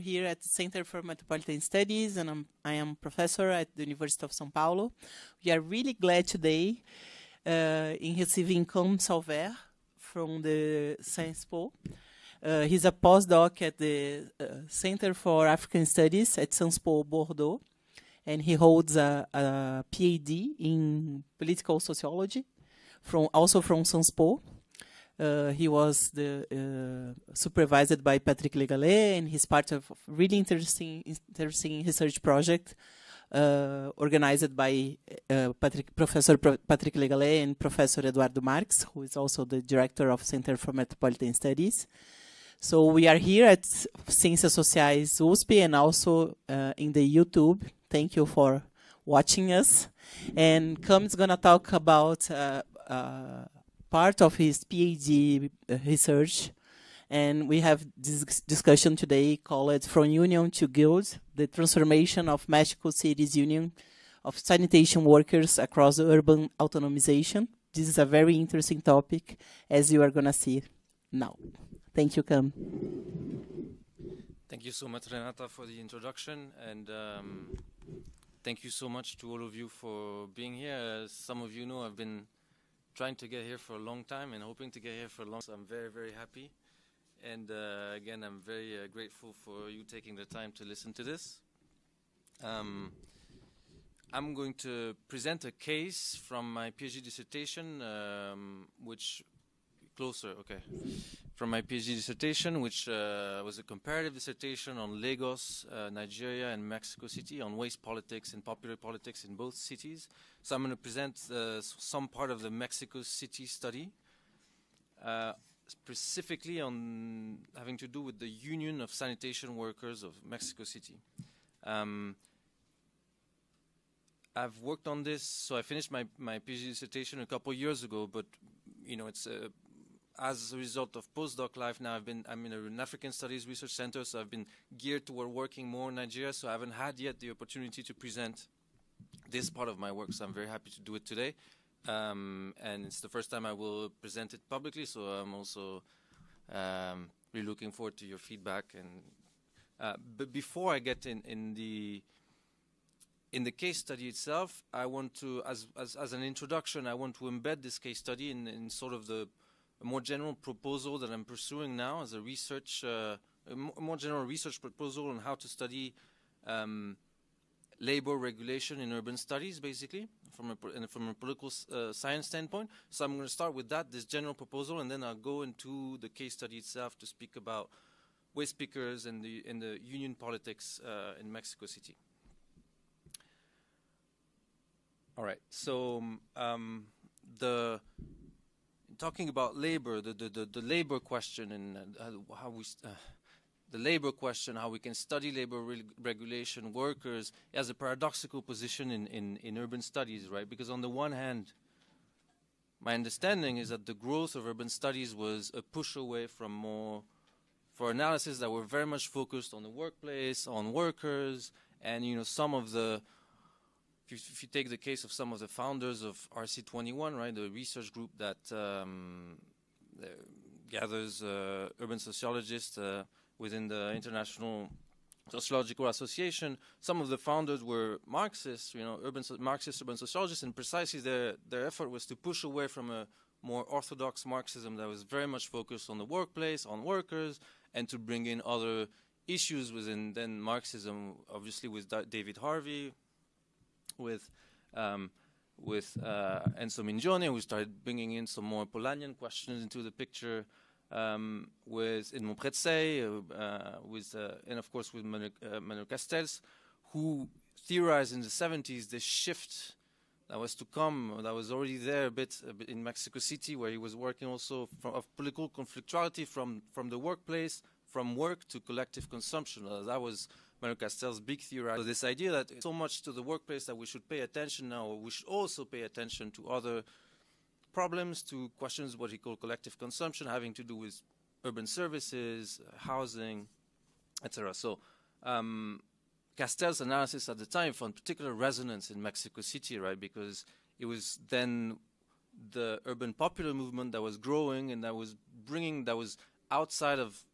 Here at the Center for Metropolitan Studies, and I am professor at the University of São Paulo. We are really glad today in receiving Com Salver from the Science Po. He's a postdoc at the Center for African Studies at Sciences Po Bordeaux, and he holds a PhD in political sociology, also from Sciences Po. He was supervised by Patrick Legalet, and he's part of a really interesting research project organized by Professor Patrick Legalet and Professor Eduardo Marques, who is also the director of Center for Metropolitan Studies. So we are here at Ciências Sociais USP and also in the YouTube. Thank you for watching us. And Com is going to talk about part of his PhD research, and we have this discussion today called From Union to Guild, the transformation of Mexico City's union of sanitation workers across urban autonomization. This is a very interesting topic, as you are going to see now. Thank you, Com. Thank you so much, Renata, for the introduction, and thank you so much to all of you for being here. As some of you know, I've been trying to get here for a long time and hoping to get here for a long time. So I'm very, very happy. And again, I'm very grateful for you taking the time to listen to this. I'm going to present a case from my PhD dissertation, from my PhD dissertation, which was a comparative dissertation on Lagos, Nigeria, and Mexico City, on waste politics and popular politics in both cities. So I'm going to present some part of the Mexico City study, specifically on having to do with the Union of Sanitation Workers of Mexico City. I've worked on this, so I finished my PhD dissertation a couple years ago, but you know, it's as a result of postdoc life now, I'm in an African Studies Research Center, so I've been geared toward working more in Nigeria, so I haven't had yet the opportunity to present this part of my work, so I'm very happy to do it today. And it's the first time I will present it publicly, so I'm also really looking forward to your feedback. And but before I get in the case study itself, I want to, as an introduction, I want to embed this case study in sort of a more general proposal that I'm pursuing now as a research, a more general research proposal on how to study labor regulation in urban studies, basically, from a political science standpoint. So I'm going to start with this general proposal, and then I'll go into the case study itself to speak about waste pickers and the union politics in Mexico City. All right, so talking about labor, the labor question and how we can study labor regulation workers has a paradoxical position in urban studies, right? Because on the one hand, my understanding is that the growth of urban studies was a push away for analysis that were very much focused on the workplace, on workers, and you know, some of the, if you take the case of some of the founders of RC21, right, the research group that gathers urban sociologists within the International Sociological Association, some of the founders were Marxists, you know, Marxist urban sociologists, and precisely their effort was to push away from a more orthodox Marxism that was very much focused on the workplace, on workers, and to bring in other issues within then Marxism, obviously with David Harvey, with Enzo Mingione, we started bringing in some more Polanyian questions into the picture, with Edmond Pretzey, and of course with Manuel Castells, who theorized in the 70s this shift that was to come, that was already there a bit in Mexico City, where he was working also of political conflictuality from the workplace, from work to collective consumption. That was Manuel Castells' big theory. So this idea that it's so much to the workplace that we should pay attention now, we should also pay attention to other problems, to questions what he called collective consumption, having to do with urban services, housing, etc. So Castells' analysis at the time found particular resonance in Mexico City, right? Because it was then the urban popular movement that was growing and that was outside of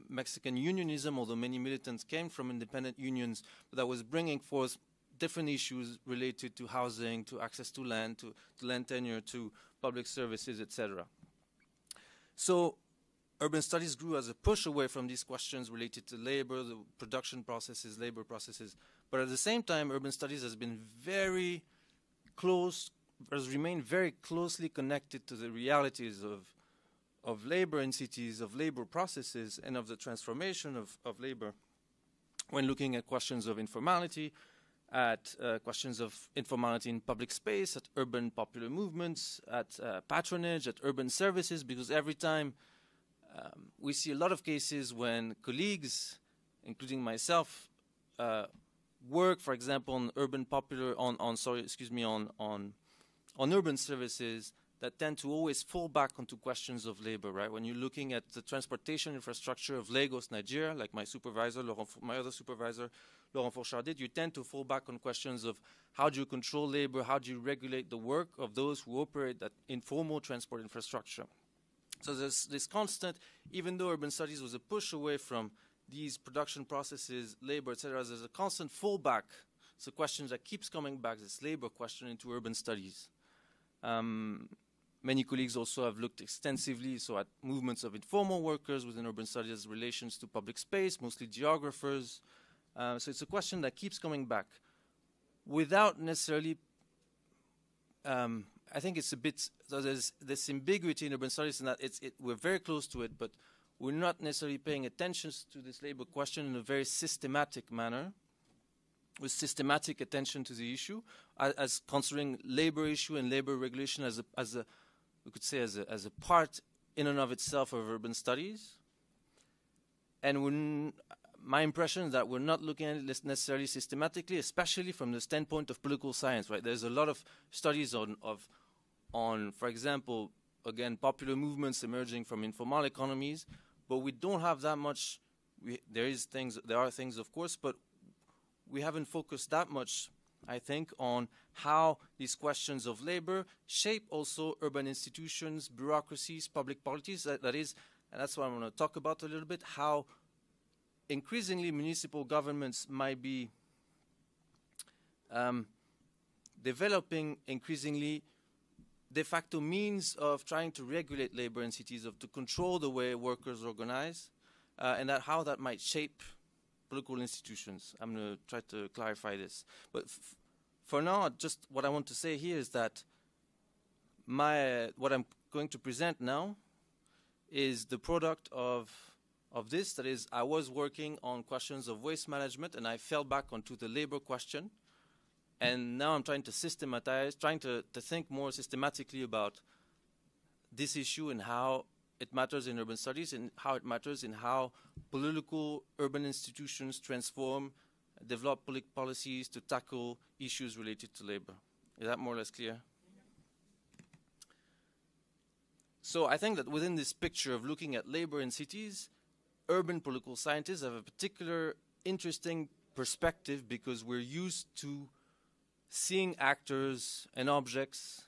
Mexican unionism, although many militants came from independent unions, but that was bringing forth different issues related to housing, to access to land tenure, to public services, etc. So urban studies grew as a push away from these questions related to labor, the production processes, labor processes. But at the same time, urban studies has been very close, has remained very closely connected to the realities of labor in cities, of labor processes, and of the transformation of labor when looking at questions of informality, at questions of informality in public space, at urban popular movements, at patronage, at urban services, because every time we see a lot of cases when colleagues, including myself, work, for example, on urban popular, on urban services that tend to always fall back onto questions of labor, right? When you're looking at the transportation infrastructure of Lagos, Nigeria, like my other supervisor, Laurent Fourchard did, you tend to fall back on questions of how do you control labor, how do you regulate the work of those who operate that informal transport infrastructure. So there's this constant, even though urban studies was a push away from these production processes, labor, etc., there's a constant fallback. It's a question that keeps coming back, this labor question, into urban studies. Many colleagues also have looked extensively at movements of informal workers within urban studies, relations to public space, mostly geographers. So it's a question that keeps coming back without necessarily, I think it's a bit, so there's this ambiguity in urban studies in that we're very close to it, but we're not necessarily paying attention to this labor question in a very systematic manner, with systematic attention to the issue, as considering labor issue and labor regulation as a we could say as a part in and of itself of urban studies. And my impression is that we're not looking at it necessarily systematically, especially from the standpoint of political science, right? There's a lot of studies on, for example, again, popular movements emerging from informal economies, but we don't have that much. There are things, of course, but we haven't focused that much, I think, on how these questions of labor shape also urban institutions, bureaucracies, public policies. That is, and that's what I want to talk about a little bit, how increasingly municipal governments might be developing increasingly de facto means of trying to regulate labor in cities, to control the way workers organize, and how that might shape political institutions. I'm going to try to clarify this. But for now, just what I want to say here is that what I'm going to present now is the product of this. That is, I was working on questions of waste management, and I fell back onto the labor question. And now I'm trying to systematize, trying to think more systematically about this issue and how it matters in urban studies and how it matters in how political urban institutions transform, develop public policies to tackle issues related to labor. Is that more or less clear? So I think that within this picture of looking at labor in cities, urban political scientists have a particular interesting perspective because we're used to seeing actors and objects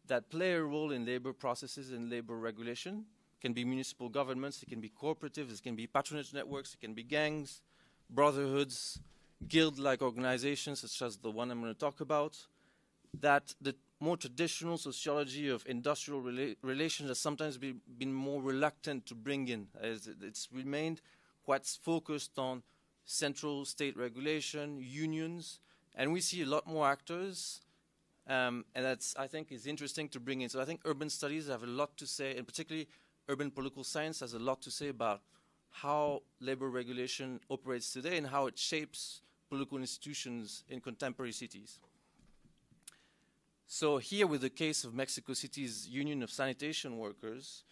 that play a role in labor processes and labor regulation. It can be municipal governments, it can be cooperatives, it can be patronage networks, it can be gangs, brotherhoods, guild-like organizations such as the one I'm going to talk about, that the more traditional sociology of industrial relations has sometimes been more reluctant to bring in, as it's remained quite focused on central state regulation, unions, and we see a lot more actors, and that's, I think, is interesting to bring in. So I think urban studies have a lot to say, and particularly urban political science has a lot to say about how labor regulation operates today and how it shapes political institutions in contemporary cities. So here with the case of Mexico City's Union of Sanitation Workers,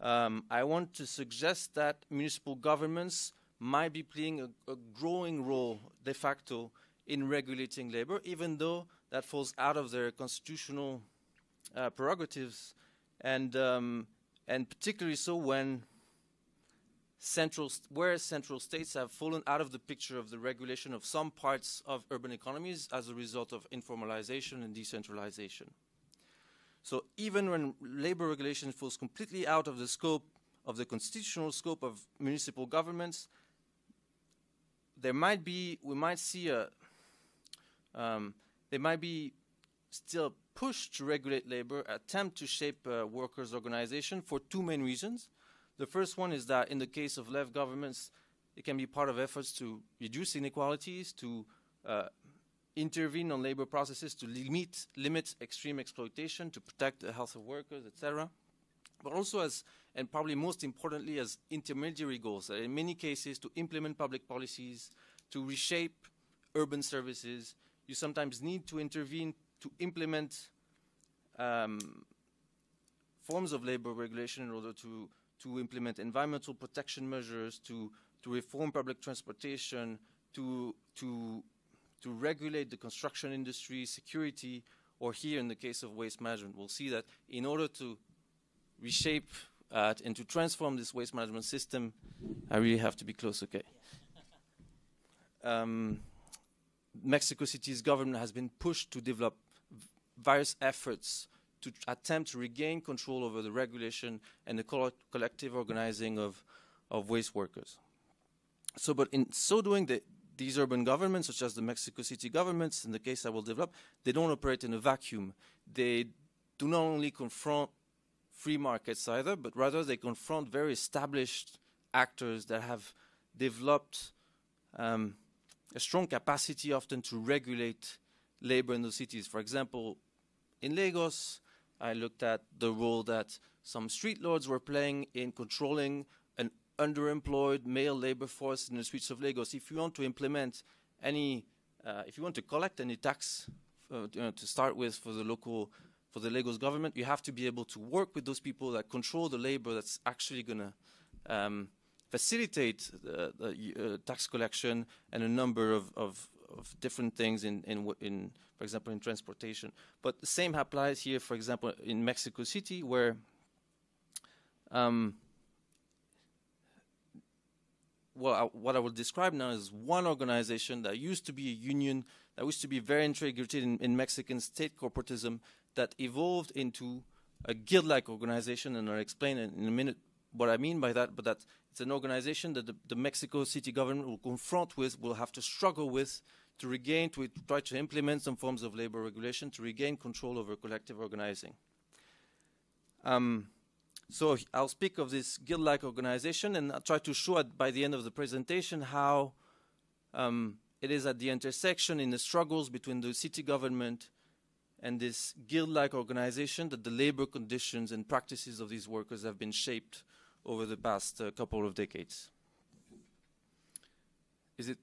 I want to suggest that municipal governments might be playing a growing role de facto in regulating labor, even though that falls out of their constitutional prerogatives, and particularly so when central states have fallen out of the picture of the regulation of some parts of urban economies as a result of informalization and decentralization. So even when labor regulation falls completely out of the scope of the constitutional scope of municipal governments, there might be, we might see a, there might be still a push to regulate labor, attempt to shape workers' organization for two main reasons. The first one is that in the case of left governments, it can be part of efforts to reduce inequalities, to intervene on labor processes, to limit extreme exploitation, to protect the health of workers, etc. But also as, and probably most importantly, as intermediary goals, in many cases to implement public policies, to reshape urban services. You sometimes need to intervene to implement forms of labor regulation in order to implement environmental protection measures, to reform public transportation, to regulate the construction industry, security, or here in the case of waste management. We'll see that in order to reshape and to transform this waste management system, I really have to be close, okay. Mexico City's government has been pushed to develop various efforts to attempt to regain control over the regulation and the collective organizing of waste workers. So, but in so doing, these urban governments, such as the Mexico City governments, in the case I will develop, they don't operate in a vacuum. They do not only confront free markets either, but rather they confront very established actors that have developed a strong capacity often to regulate labor in the cities. For example, in Lagos, I looked at the role that some street lords were playing in controlling an underemployed male labor force in the streets of Lagos. If you want to implement any, if you want to collect any tax to start with for the Lagos government, you have to be able to work with those people that control the labor that's actually going to facilitate the tax collection and a number of different things in, for example, in transportation. But the same applies here, for example, in Mexico City, where what I will describe now is one organization that used to be a union, that used to be very integrated in Mexican state corporatism, that evolved into a guild-like organization, and I'll explain in a minute what I mean by that, but that it's an organization that the Mexico City government will confront with, will have to struggle with, to regain, to try to implement some forms of labor regulation, to regain control over collective organizing. So I'll speak of this guild-like organization, and I'll try to show by the end of the presentation how it is at the intersection in the struggles between the city government and this guild-like organization that the labor conditions and practices of these workers have been shaped over the past couple of decades. Is it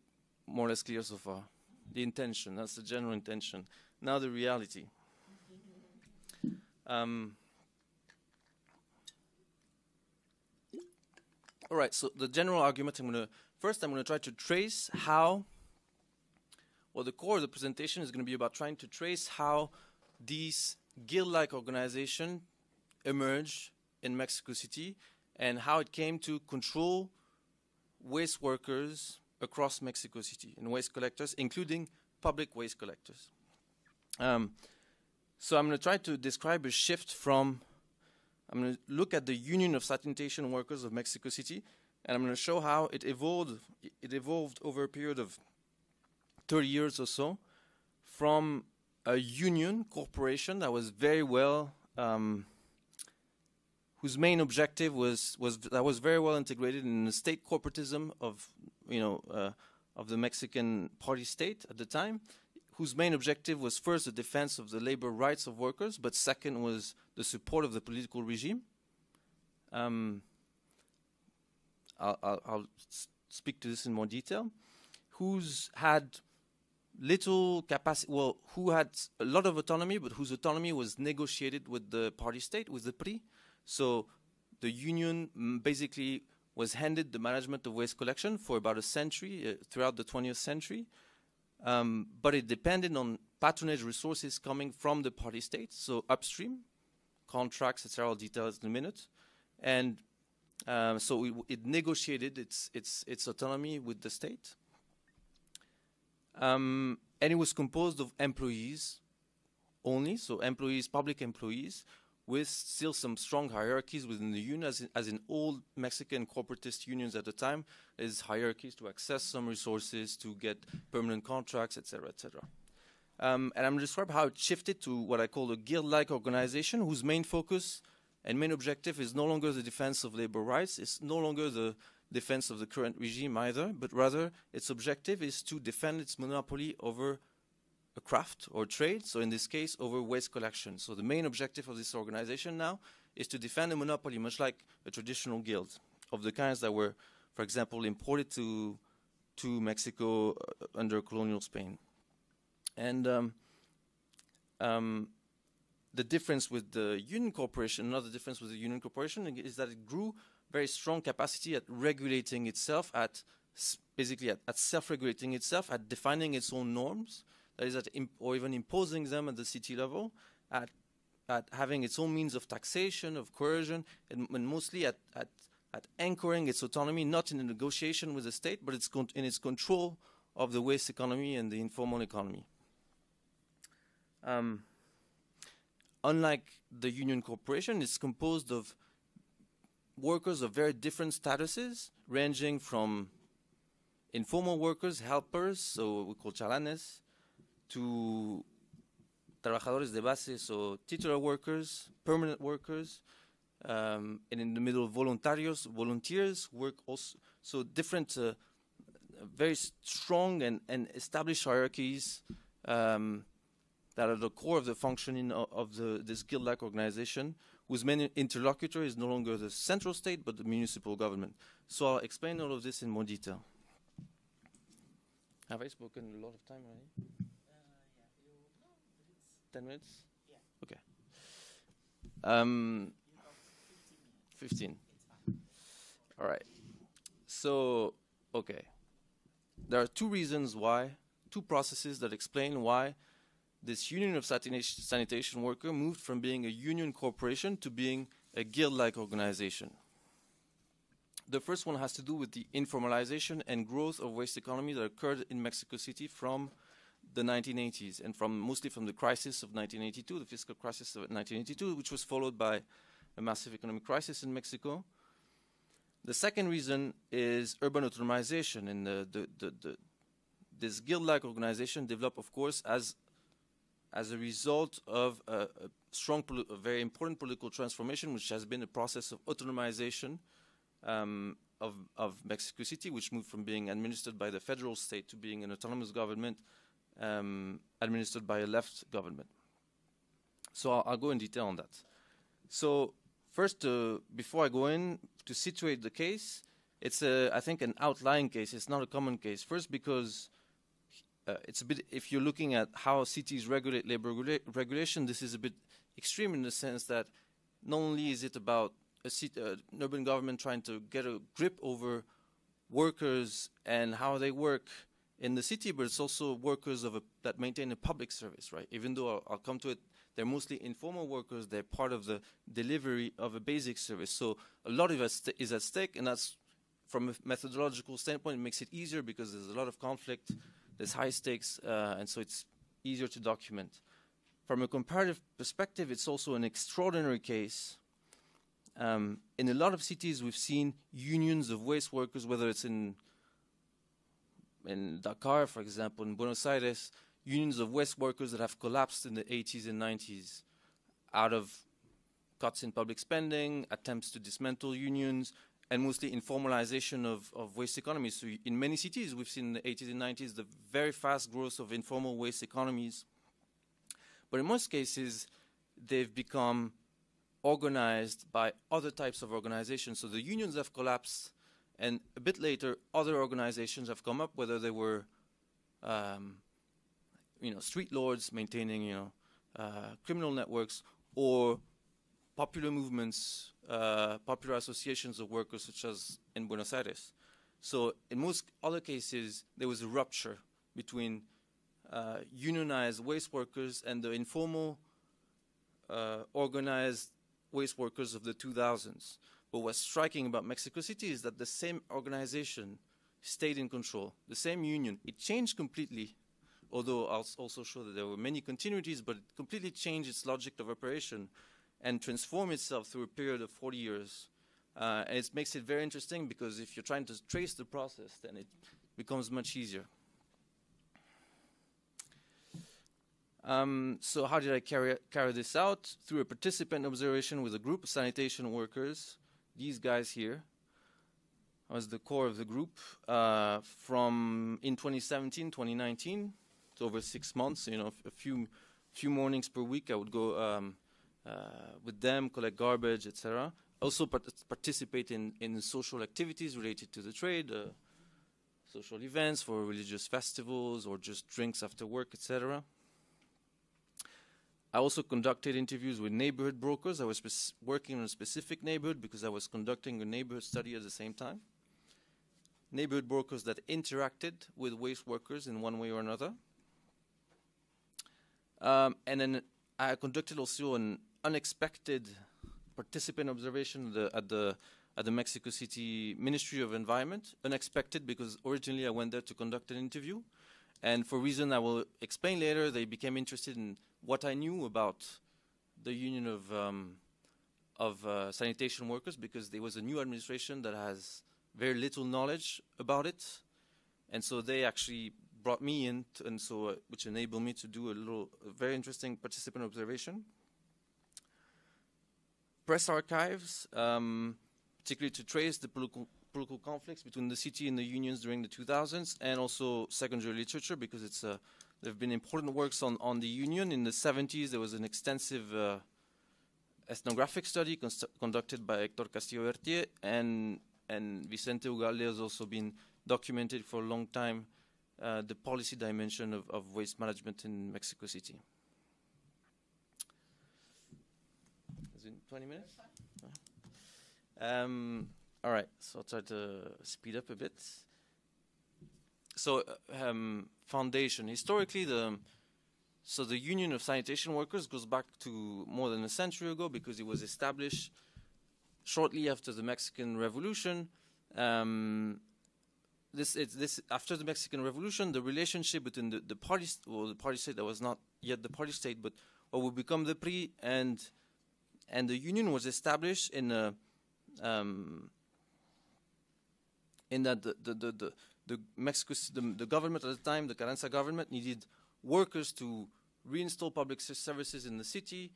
more or less clear so far? The intention, that's the general intention. Now the reality. All right, so the general argument, first I'm going to try to trace how, well, the core of the presentation is going to be about trying to trace how these guild-like organizations emerged in Mexico City and how it came to control waste workers across Mexico City and waste collectors, including public waste collectors. So I'm going to try to describe a shift from, I'm going to look at the Union of Sanitation Workers of Mexico City, and I'm going to show how it evolved over a period of 30 years or so from a union corporation that was very well, whose main objective was very well integrated in the state corporatism of the Mexican party state at the time, whose main objective was first the defense of the labor rights of workers, but second was the support of the political regime. I'll speak to this in more detail. Who's had little capacity, well, who had a lot of autonomy, but whose autonomy was negotiated with the party state, with the PRI. So the union basically was handed the management of waste collection for about a century, throughout the 20th century. But it depended on patronage resources coming from the party state, so upstream, contracts, etc. I'll detail it in a minute. And so it negotiated its autonomy with the state. And it was composed of employees only, so employees, public employees, with still some strong hierarchies within the union, as in all Mexican corporatist unions at the time, is hierarchies to access some resources, to get permanent contracts, etc., etc. And I'm going to describe how it shifted to what I call a guild-like organization, whose main focus and main objective is no longer the defense of labor rights, it's no longer the defense of the current regime either, but rather its objective is to defend its monopoly over a craft or trade, so in this case over waste collection. So the main objective of this organization now is to defend a monopoly, much like a traditional guild, of the kinds that were, for example, imported to Mexico under colonial Spain. And the difference with the union corporation, another difference with the union corporation, is that it grew very strong capacity at regulating itself, basically at self-regulating itself, at defining its own norms, that is, or even imposing them at the city level, at having its own means of taxation, of coercion, and mostly at anchoring its autonomy, not in a negotiation with the state, but in its control of the waste economy and the informal economy. Unlike the union corporation, it's composed of workers of very different statuses, ranging from informal workers, helpers, so we call chalanes, to trabajadores de base, so titular workers, permanent workers, and in the middle, voluntarios, volunteers, work also, so different, very strong and established hierarchies that are the core of the functioning of this guild-like organization, whose main interlocutor is no longer the central state, but the municipal government. So I'll explain all of this in more detail. Have I spoken a lot of time already? Yeah. 10 minutes? Yeah. Okay. 15. All right. So, okay. There are two reasons why, two processes that explain why this union of sanitation worker moved from being a union corporation to being a guild-like organization. The first one has to do with the informalization and growth of waste economy that occurred in Mexico City from the 1980s, and mostly from the crisis of 1982, the fiscal crisis of 1982, which was followed by a massive economic crisis in Mexico. The second reason is urban autonomization, and this guild-like organization developed, of course, as a result of a very important political transformation, which has been a process of autonomization of Mexico City, which moved from being administered by the federal state to being an autonomous government administered by a left government. So I'll go in detail on that. So first, before I go in, to situate the case, it's, I think, an outlying case. It's not a common case. First, because it's a bit, if you're looking at how cities regulate labor regulation, this is a bit extreme in the sense that not only is it about an urban government trying to get a grip over workers and how they work in the city, but it's also workers that maintain a public service, right? Even though I'll come to it, they're mostly informal workers, they're part of the delivery of a basic service. So a lot of it is at stake, and that's, from a methodological standpoint, it makes it easier because there's a lot of conflict, there's high stakes, and so it's easier to document. From a comparative perspective, it's also an extraordinary case. In a lot of cities, we've seen unions of waste workers, whether it's in Dakar, for example, in Buenos Aires, unions of waste workers that have collapsed in the 80s and 90s out of cuts in public spending, attempts to dismantle unions, and mostly informalization of waste economies. So in many cities, we've seen in the 80s and 90s the very fast growth of informal waste economies. But in most cases, they've become organized by other types of organizations. So the unions have collapsed, and a bit later, other organizations have come up, whether they were street lords maintaining criminal networks, or popular movements, popular associations of workers, such as in Buenos Aires. So in most other cases, there was a rupture between unionized waste workers and the informal organized waste workers of the 2000s. But what's striking about Mexico City is that the same organization stayed in control, the same union. It changed completely, although I'll also show that there were many continuities, but it completely changed its logic of operation. and transform itself through a period of 40 years. And it makes it very interesting because if you're trying to trace the process, then it becomes much easier. So how did I carry this out? Through a participant observation with a group of sanitation workers, these guys here. I was the core of the group from in 2017, 2019, so over 6 months, you know, a few mornings per week I would go with them, collect garbage, etc. Also participate in social activities related to the trade, social events for religious festivals or just drinks after work, etc. I also conducted interviews with neighborhood brokers. I was working in a specific neighborhood because I was conducting a neighborhood study at the same time. Neighborhood brokers that interacted with waste workers in one way or another. And then I conducted also an unexpected participant observation at the Mexico City Ministry of Environment. Unexpected because originally I went there to conduct an interview. And for reason I will explain later, they became interested in what I knew about the union of sanitation workers, because there was a new administration that has very little knowledge about it. And so they actually brought me in, which enabled me to do a very interesting participant observation. Press archives, particularly to trace the political conflicts between the city and the unions during the 2000s, and also secondary literature, because there have been important works on the union. In the 70s, there was an extensive ethnographic study conducted by Héctor Castillo-Bertier, and Vicente Ugalde has also been documented for a long time, the policy dimension of waste management in Mexico City. Is it 20 minutes? All right, so I'll try to speed up a bit. So, foundation. Historically, the Union of Sanitation Workers goes back to more than a century ago, because it was established shortly after the Mexican Revolution. After the Mexican Revolution, the relationship between the party state that was not yet the party state, but what would become the PRI, and the union was established in a in that the government at the time, the Carranza government, needed workers to reinstall public services in the city,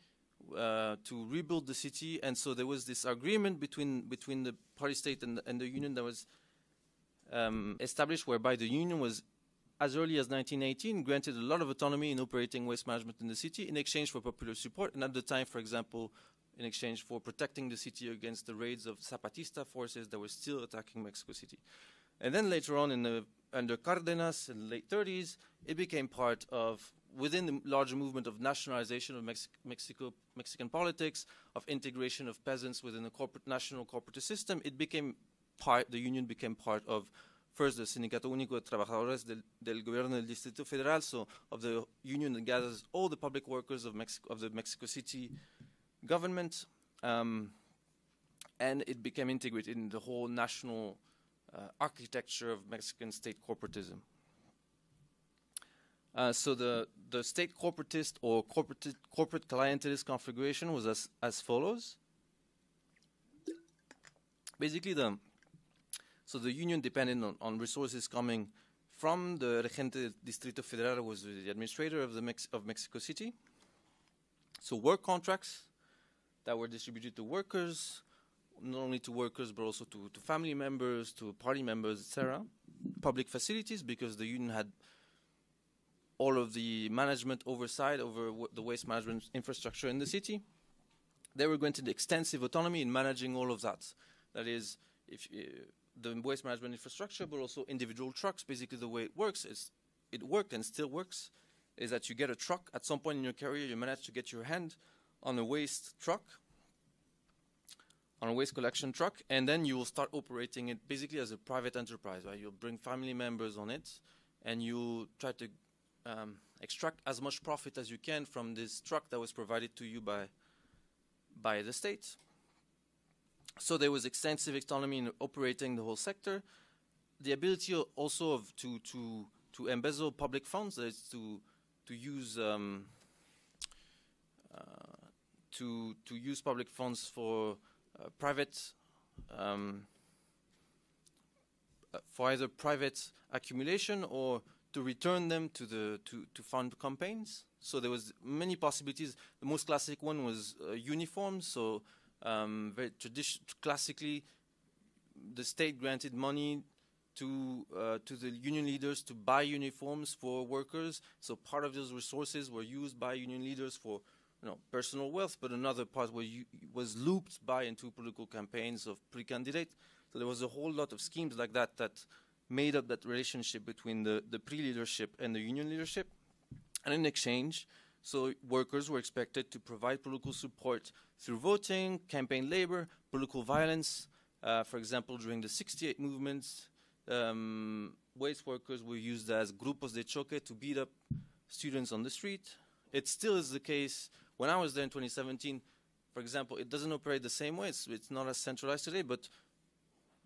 to rebuild the city, and so there was this agreement between the party state and the union that was established, whereby the union was, as early as 1918, granted a lot of autonomy in operating waste management in the city in exchange for popular support, and at the time, for example, in exchange for protecting the city against the raids of Zapatista forces that were still attacking Mexico City. And then later on, under Cárdenas in the late 30s, it became part of, within the larger movement of nationalization of Mexican politics, of integration of peasants within the national corporate system, the union became part of, first, the Sindicato Único de Trabajadores del Gobierno del Distrito Federal, so of the union that gathers all the public workers of the Mexico City government, and it became integrated in the whole national architecture of Mexican state corporatism. So the state corporatist or corporate clientelist configuration was as follows. Basically, the union depended on resources coming from the Regente del Distrito Federal, who was the administrator of Mexico City. So work contracts that were distributed to workers, not only to workers but also to family members, to party members, etc. Public facilities, because the union had all of the management oversight over the waste management infrastructure in the city. They were granted extensive autonomy in managing all of that. That is, the waste management infrastructure, but also individual trucks. Basically, the way it works is, it worked and still works, is that you get a truck. At some point in your career, you manage to get your hand on a waste truck, on a waste collection truck, and then you will start operating it basically as a private enterprise, right? You'll bring family members on it, and you try to extract as much profit as you can from this truck that was provided to you by the state. So there was extensive autonomy in operating the whole sector. The ability also to embezzle public funds, that is to use to use public funds for for either private accumulation or to return them to fund campaigns. So there was many possibilities. The most classic one was uniforms. So very classically, the state granted money to the union leaders to buy uniforms for workers. So part of those resources were used by union leaders for personal wealth, but another part was looped into political campaigns of pre-candidate. So there was a whole lot of schemes like that that made up that relationship between the pre-leadership and the union leadership. And in exchange, so workers were expected to provide political support through voting, campaign labor, political violence. For example, during the '68 movements, waste workers were used as grupos de choque to beat up students on the street. It still is the case. When I was there in 2017, for example, it doesn't operate the same way. It's not as centralized today, but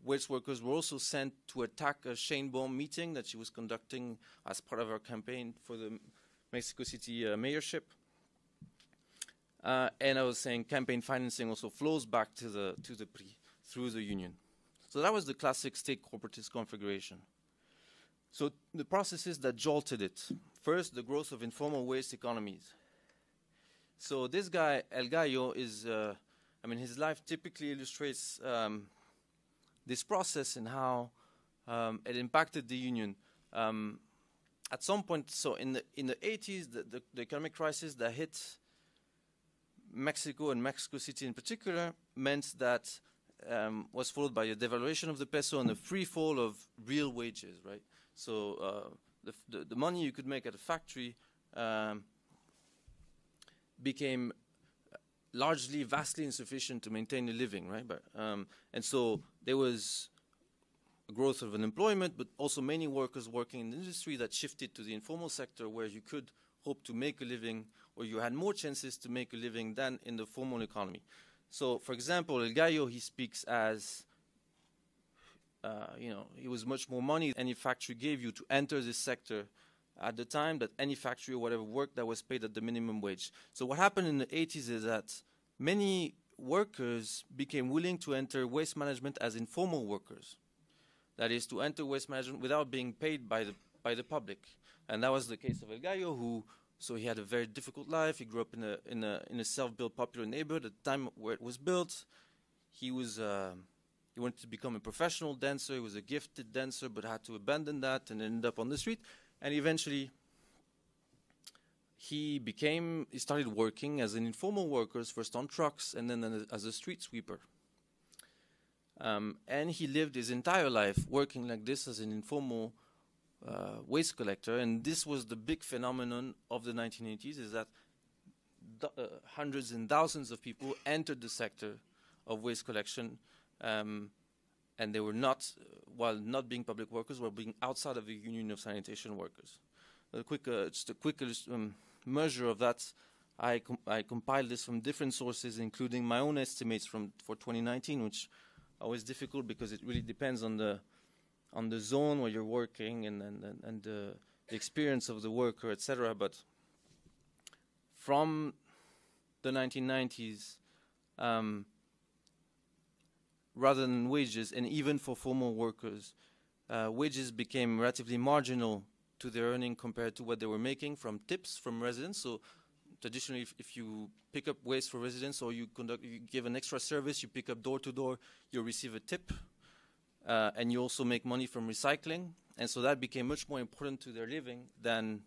waste workers were also sent to attack a Shane Baum meeting that she was conducting as part of her campaign for the Mexico City mayorship. And I was saying campaign financing also flows back to the PRI through the union. So that was the classic state corporatist configuration. So the processes that jolted it. First, the growth of informal waste economies. So this guy, El Gallo, is, his life typically illustrates this process and how it impacted the union. At some point, so in the 80s, the economic crisis that hit Mexico and Mexico City in particular meant that was followed by a devaluation of the peso and a free fall of real wages, right? So the money you could make at a factory became largely vastly insufficient to maintain a living, right? But, and so there was a growth of unemployment, but also many workers working in the industry that shifted to the informal sector where you could hope to make a living, or you had more chances to make a living than in the formal economy. So, for example, El Gallo, he speaks as, it was much more money any factory gave you to enter this sector at the time that any factory or whatever work that was paid at the minimum wage. So what happened in the 80s is that many workers became willing to enter waste management as informal workers. That is, to enter waste management without being paid by the public. And that was the case of El Gallo, who, so he had a very difficult life. He grew up in a self-built popular neighborhood at the time where it was built. He wanted to become a professional dancer. He was a gifted dancer, but had to abandon that and ended up on the street. And eventually, he started working as an informal worker, first on trucks and then as a street sweeper. And he lived his entire life working like this as an informal waste collector. And this was the big phenomenon of the 1980s, is that hundreds and thousands of people entered the sector of waste collection, and they were not, while not being public workers, were being outside of the Union of Sanitation Workers. Just a quick measure of that, I compiled this from different sources, including my own estimates for 2019, which are always difficult because it really depends on the zone where you're working and the experience of the worker, etc. But from the 1990s, rather than wages, and even for formal workers, wages became relatively marginal to their earning compared to what they were making from tips from residents. So traditionally, if you pick up waste for residents or you give an extra service, you pick up door to door, you receive a tip, and you also make money from recycling. And so that became much more important to their living than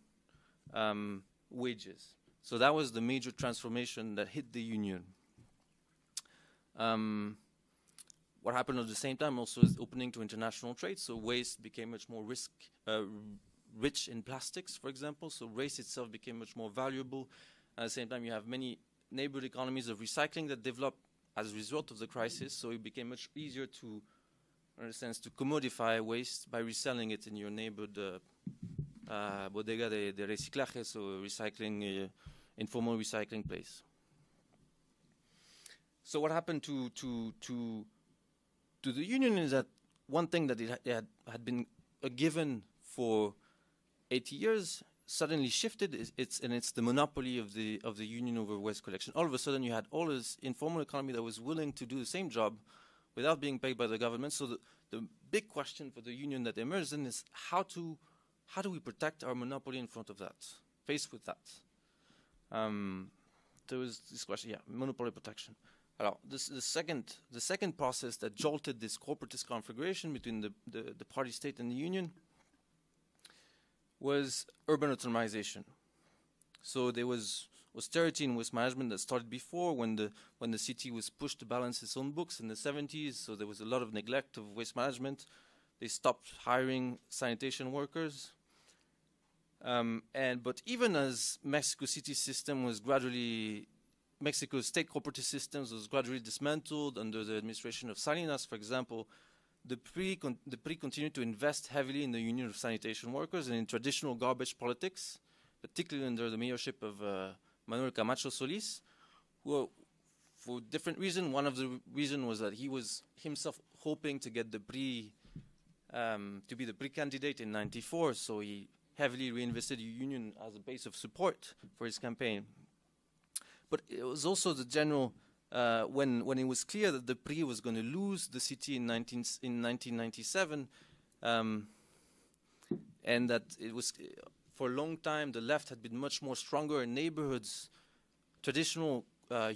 wages. So that was the major transformation that hit the union. What happened at the same time also is opening to international trade. So waste became much more rich in plastics, for example. So waste itself became much more valuable. At the same time, you have many neighborhood economies of recycling that developed as a result of the crisis. So it became much easier to, in a sense, to commodify waste by reselling it in your neighborhood bodega de reciclaje, so recycling, informal recycling place. So what happened to the union is that one thing that it had been a given for 80 years, suddenly shifted, it's the monopoly of the union over waste collection. All of a sudden, you had all this informal economy that was willing to do the same job without being paid by the government. So the big question for the union that emerged then is how do we protect our monopoly in front of that, faced with that? There was this question, yeah, monopoly protection. Alors, the second process that jolted this corporatist configuration between the party state and the union was urban autonomization. So there was austerity in waste management that started before when the city was pushed to balance its own books in the 70s. So there was a lot of neglect of waste management. They stopped hiring sanitation workers. But even as Mexico City system was gradually, Mexico's state corporatist systems was gradually dismantled under the administration of Salinas, for example, the PRI continued to invest heavily in the union of sanitation workers and in traditional garbage politics, particularly under the mayorship of Manuel Camacho Solis, who, for different reasons, one of the reasons was that he was himself hoping to get the PRI, to be the PRI candidate in '94, so he heavily reinvested the union as a base of support for his campaign. But it was also the general, when it was clear that the PRI was going to lose the city in 1997, and that it was, for a long time, the left had been much more stronger in neighborhoods. Traditional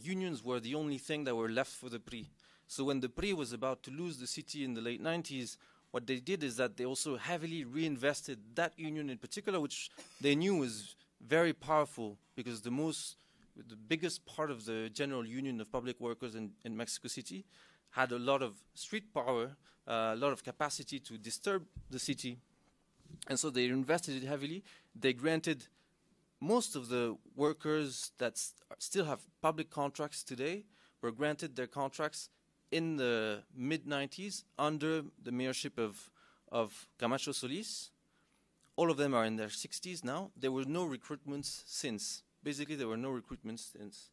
unions were the only thing that were left for the PRI. So when the PRI was about to lose the city in the late 90s, what they did is that they also heavily reinvested that union in particular, which they knew was very powerful because the biggest part of the general union of public workers in Mexico City had a lot of street power, a lot of capacity to disturb the city. And so they invested it heavily. They granted most of the workers that still have public contracts today were granted their contracts in the mid-90s under the mayorship of Camacho Solis. All of them are in their 60s now. There were no recruitments since. Basically, there were no recruitments since.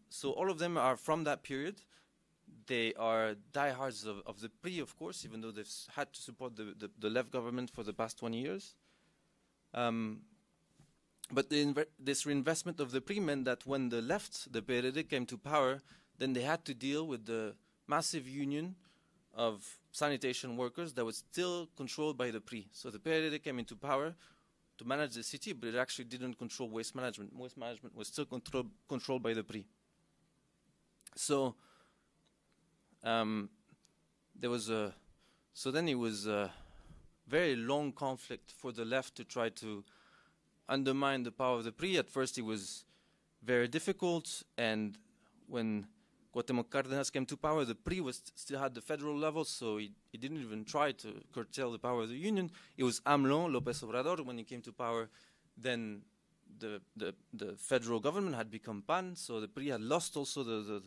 So all of them are from that period. They are diehards of the PRI, of course, even though they've had to support the left government for the past 20 years. But this reinvestment of the PRI meant that when the left, the PRD, came to power, then they had to deal with the massive union of sanitation workers that was still controlled by the PRI. So the PRD came into power to manage the city, but it actually didn't control waste management. Waste management was still controlled by the PRI. So there was then it was a very long conflict for the left to try to undermine the power of the PRI. At first it was very difficult, and when Cuauhtémoc Cárdenas came to power, the PRI still had the federal level, so he didn't even try to curtail the power of the union. It was AMLO, López Obrador, when he came to power, then the federal government had become PAN, so the PRI had lost also the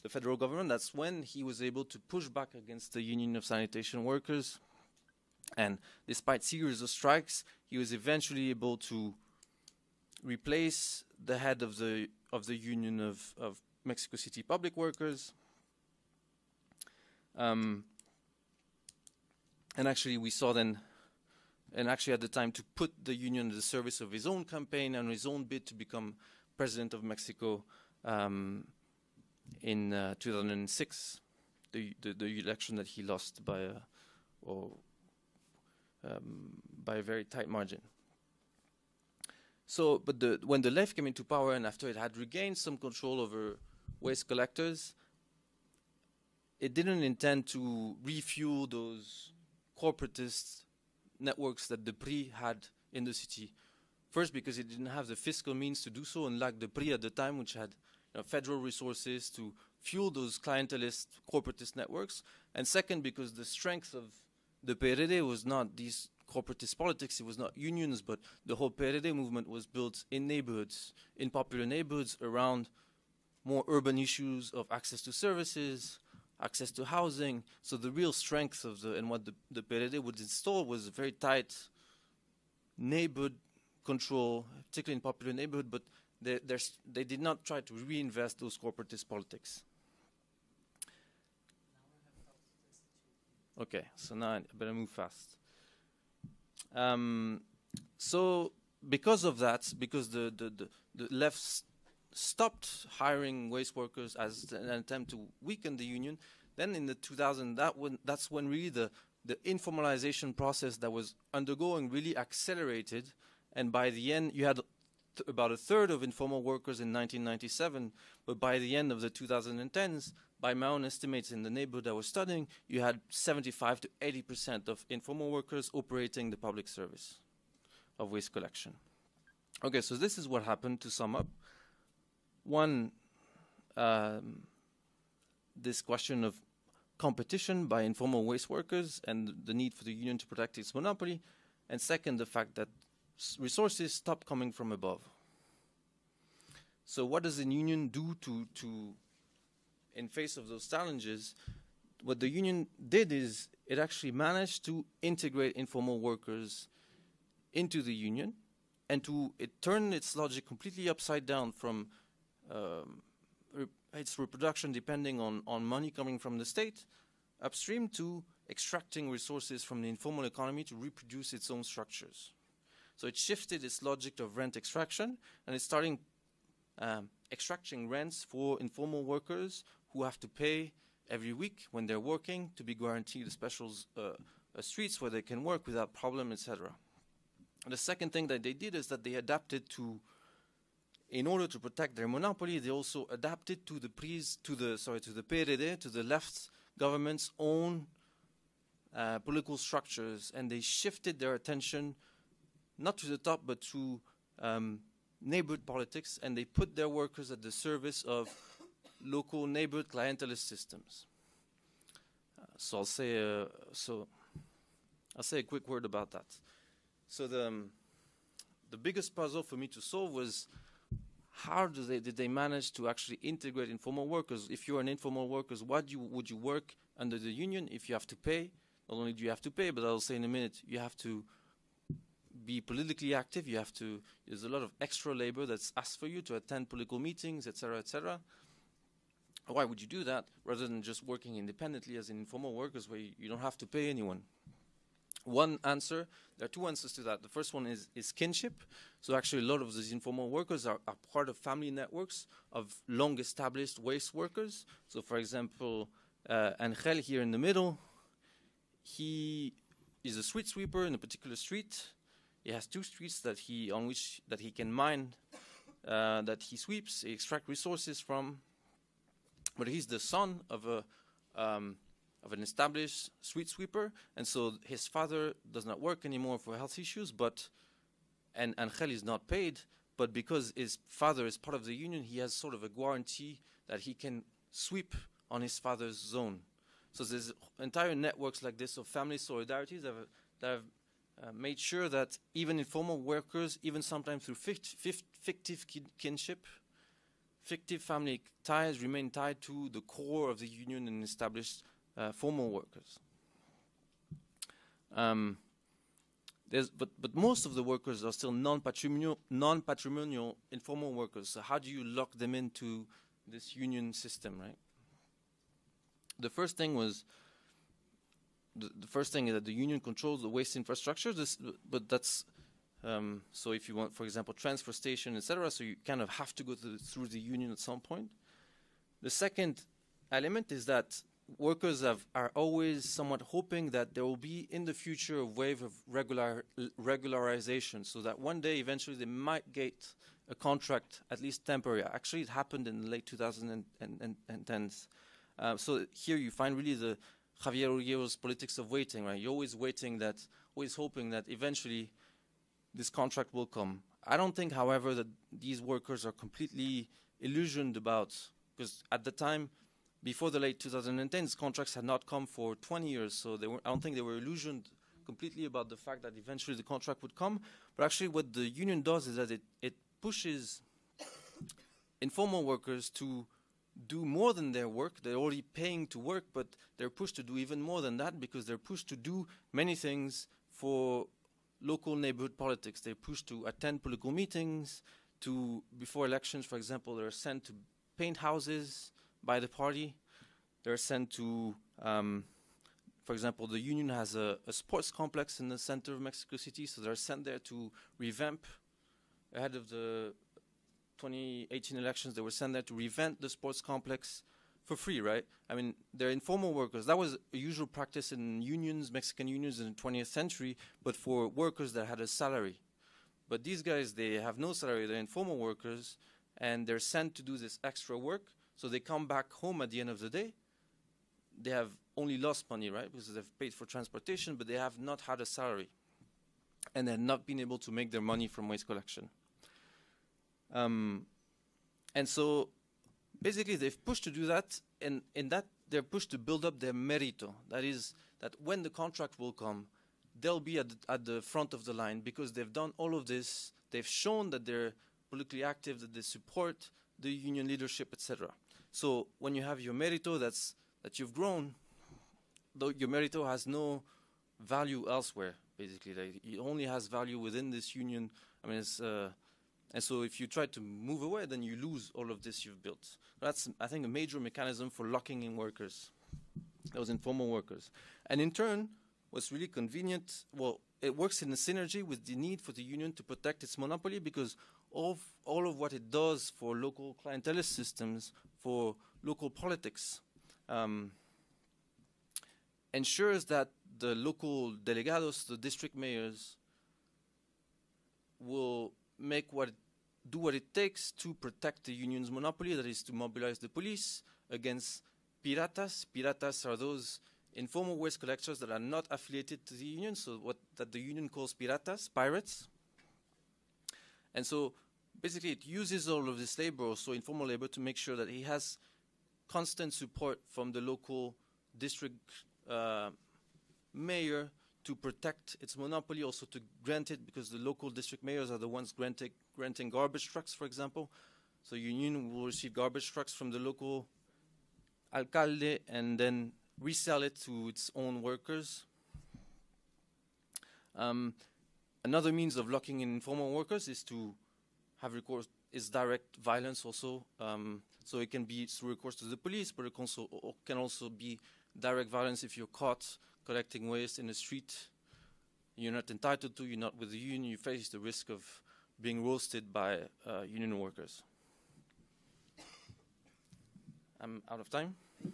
federal government. That's when he was able to push back against the union of sanitation workers. And despite series of strikes, he was eventually able to replace the head of the union of Mexico City public workers. And actually we saw then, and actually at the time, to put the union at the service of his own campaign and his own bid to become president of Mexico in 2006, the election that he lost by a very tight margin. So, but when the left came into power and after it had regained some control over waste collectors, it didn't intend to refuel those corporatist networks that the PRI had in the city. First, because it didn't have the fiscal means to do so, unlike the PRI at the time, which had federal resources to fuel those clientelist corporatist networks. And second, because the strength of the PRD was not these corporatist politics, it was not unions, but the whole PRD movement was built in neighborhoods, in popular neighborhoods around more urban issues of access to services, access to housing. So the real strength of and what the PRD would install was a very tight neighborhood control, particularly in popular neighborhood, but they did not try to reinvest those corporatist politics. Okay, so now I better move fast. So because of that, because the left stopped hiring waste workers as an attempt to weaken the union, then in the 2000s, that's when really the informalization process that was undergoing really accelerated, and by the end you had about a third of informal workers in 1997, but by the end of the 2010s, by my own estimates in the neighborhood I was studying, you had 75 to 80% of informal workers operating the public service of waste collection. Okay, so this is what happened, to sum up. One, this question of competition by informal waste workers and the need for the union to protect its monopoly, and second, the fact that resources stop coming from above. So what does the union do to in face of those challenges? What the union did is it actually managed to integrate informal workers into the union, and it turned its logic completely upside down from its reproduction depending on money coming from the state upstream to extracting resources from the informal economy to reproduce its own structures. So it shifted its logic of rent extraction, and it's starting extracting rents for informal workers who have to pay every week when they're working to be guaranteed special streets where they can work without problem, etc. And the second thing that they did is that they adapted to, in order to protect their monopoly, they also adapted to the PRD, to the left government's own political structures, and they shifted their attention not to the top but to neighborhood politics, and they put their workers at the service of local neighborhood clientelist systems. So I'll say a quick word about that. So the biggest puzzle for me to solve was how did they manage to actually integrate informal workers? If you're an informal worker, would you work under the union if you have to pay? Not only do you have to pay, but I'll say in a minute, you have to be politically active. There's a lot of extra labor that's asked for you to attend political meetings, etc., etc. Why would you do that rather than just working independently as informal workers where you don't have to pay anyone? One answer, there are two answers to that. The first one is kinship. So actually a lot of these informal workers are part of family networks of long-established waste workers. So for example, Angel here in the middle, he is a street sweeper in a particular street. He has two streets that he can mine, that he sweeps, he extracts resources from. But he's the son of an established street sweeper, and so his father does not work anymore for health issues. And Angel is not paid, but because his father is part of the union, he has sort of a guarantee that he can sweep on his father's zone. So there's entire networks like this of family solidarities that have made sure that even informal workers, even sometimes through fictive kinship, fictive family ties, remain tied to the core of the union and established formal workers. But most of the workers are still non-patrimonial informal workers. So how do you lock them into this union system, right? The first thing was the first thing is that the union controls the waste infrastructure. But that's so if you want, for example, transfer station, etc. So you kind of have to go through the union at some point. The second element is that workers are always somewhat hoping that there will be in the future a wave of regularization, so that one day eventually they might get a contract, at least temporary. Actually, it happened in the late 2010s. So here you find really the Javier Urguio's politics of waiting, right? You're always waiting always hoping that eventually this contract will come. I don't think, however, that these workers are completely illusioned about, because at the time, before the late 2010s, contracts had not come for 20 years, so I don't think they were illusioned completely about the fact that eventually the contract would come. But actually what the union does is that it pushes informal workers to do more than their work. They're already paying to work, but they're pushed to do even more than that, because they're pushed to do many things for local neighborhood politics. They're pushed to attend political meetings, before elections, for example, they're sent to paint houses by the party. They're sent to, for example, the union has a sports complex in the center of Mexico City, so they're sent there to revamp ahead of the 2018 elections, they were sent there to revamp the sports complex for free, right? I mean, they're informal workers. That was a usual practice in unions, Mexican unions in the 20th century, but for workers that had a salary. But these guys, they have no salary. They're informal workers, and they're sent to do this extra work. So they come back home at the end of the day. They have only lost money, right? Because they've paid for transportation, but they have not had a salary. And they've not been able to make their money from waste collection. And so basically they've pushed to do that, and in that they're pushed to build up their mérito. That is, that when the contract will come, they'll be at the front of the line because they've done all of this. They've shown that they're politically active, that they support the union leadership, etc. So when you have your mérito, that you've grown, though your mérito has no value elsewhere, basically. Like, it only has value within this union. I mean, it's, and so if you try to move away, then you lose all of this you've built. That's, I think, a major mechanism for locking in workers, those informal workers. And in turn, what's really convenient, well, it works in a synergy with the need for the union to protect its monopoly, because all of what it does for local clientelist systems, for local politics, ensures that the local delegados, the district mayors, will do what it takes to protect the union's monopoly, that is to mobilize the police against piratas. Piratas are those informal waste collectors that are not affiliated to the union, so that the union calls piratas, pirates. And so basically it uses all of this labor, also informal labor, to make sure that he has constant support from the local district mayor to protect its monopoly, also to grant it, because the local district mayors are the ones granting garbage trucks, for example. So union will receive garbage trucks from the local alcalde and then resell it to its own workers. Another means of locking in informal workers is to have recourse, is direct violence also. So it can be through recourse to the police, but it can also be direct violence if you're caught collecting waste in the street. You're not entitled to, you're not with the union, you face the risk of being roasted by union workers. I'm out of time? Yes,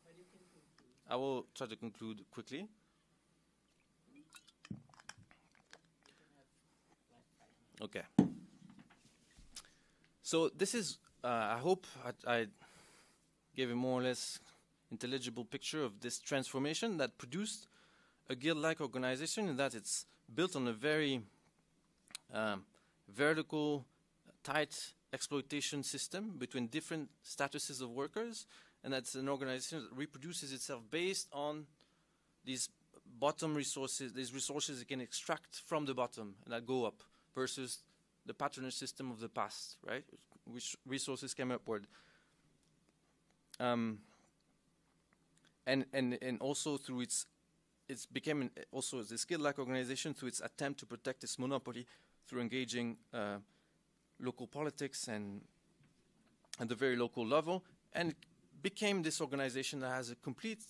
but you can conclude. I will try to conclude quickly. Okay. So this is, I hope I gave a more or less intelligible picture of this transformation that produced a guild-like organization, in that it's built on a very vertical, tight exploitation system between different statuses of workers, and that's an organization that reproduces itself based on these bottom resources, these resources it can extract from the bottom and that go up, versus the patronage system of the past, right? Which resources came upward. And also through its became also a skill-like organization through its attempt to protect its monopoly through engaging local politics and at the very local level, and became this organization that has a complete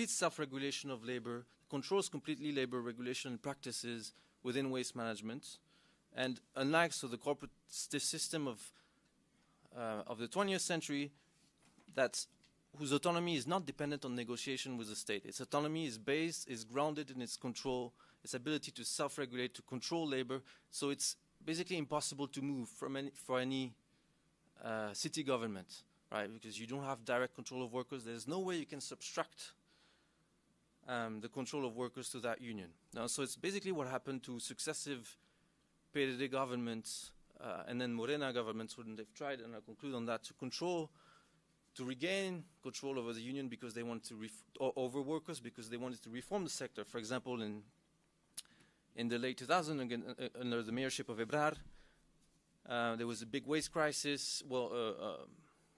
self-regulation of labor, controls completely labor regulation practices within waste management. And unlike the corporate system of the 20th century, whose autonomy is not dependent on negotiation with the state. Its autonomy is grounded in its control, its ability to self-regulate, to control labor. So it's basically impossible to move for any city government, right? Because you don't have direct control of workers. There's no way you can subtract the control of workers to that union. Now, so it's basically what happened to successive PDD governments and then Morena governments when they've tried, and I'll conclude on that, to regain control over the union because they wanted to over workers because they wanted to reform the sector. For example, in the late 2000s, again, under the mayorship of Ebrard, there was a big waste crisis. Well,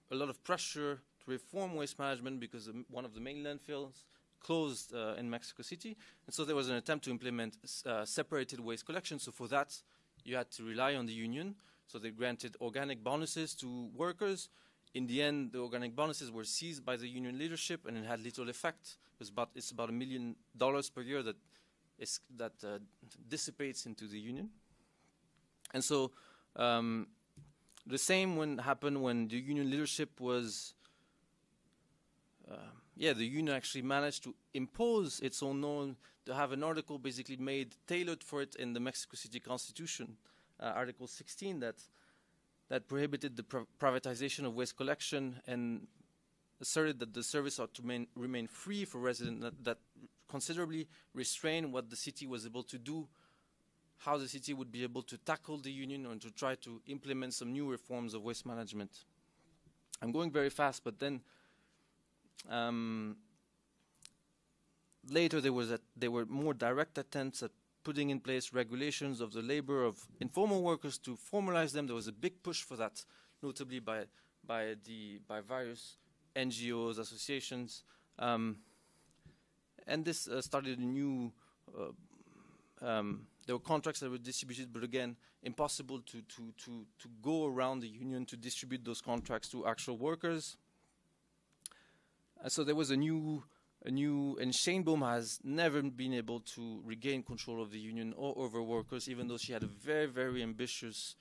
a lot of pressure to reform waste management because one of the main landfills closed in Mexico City, and so there was an attempt to implement separated waste collection. So for that, you had to rely on the union. So they granted organic bonuses to workers. In the end, the organic bonuses were seized by the union leadership, and it had little effect. It's about $1 million per year that dissipates into the union. And so the same happened when the union leadership was, the union actually managed to impose its own norm, to have an article basically made tailored for it in the Mexico City Constitution, Article 16, that prohibited the privatization of waste collection and asserted that the service ought to remain free for residents, that considerably restrained what the city was able to do, how the city would be able to tackle the union and to try to implement some new reforms of waste management. I'm going very fast, but then later there were more direct attempts at putting in place regulations of the labor of informal workers to formalize them. There was a big push for that, notably by various NGOs, associations, and this started a new. There were contracts that were distributed, but again, impossible to go around the union to distribute those contracts to actual workers. So there was a new, and Sheinbaum has never been able to regain control of the union or over workers, even though she had a very, very ambitious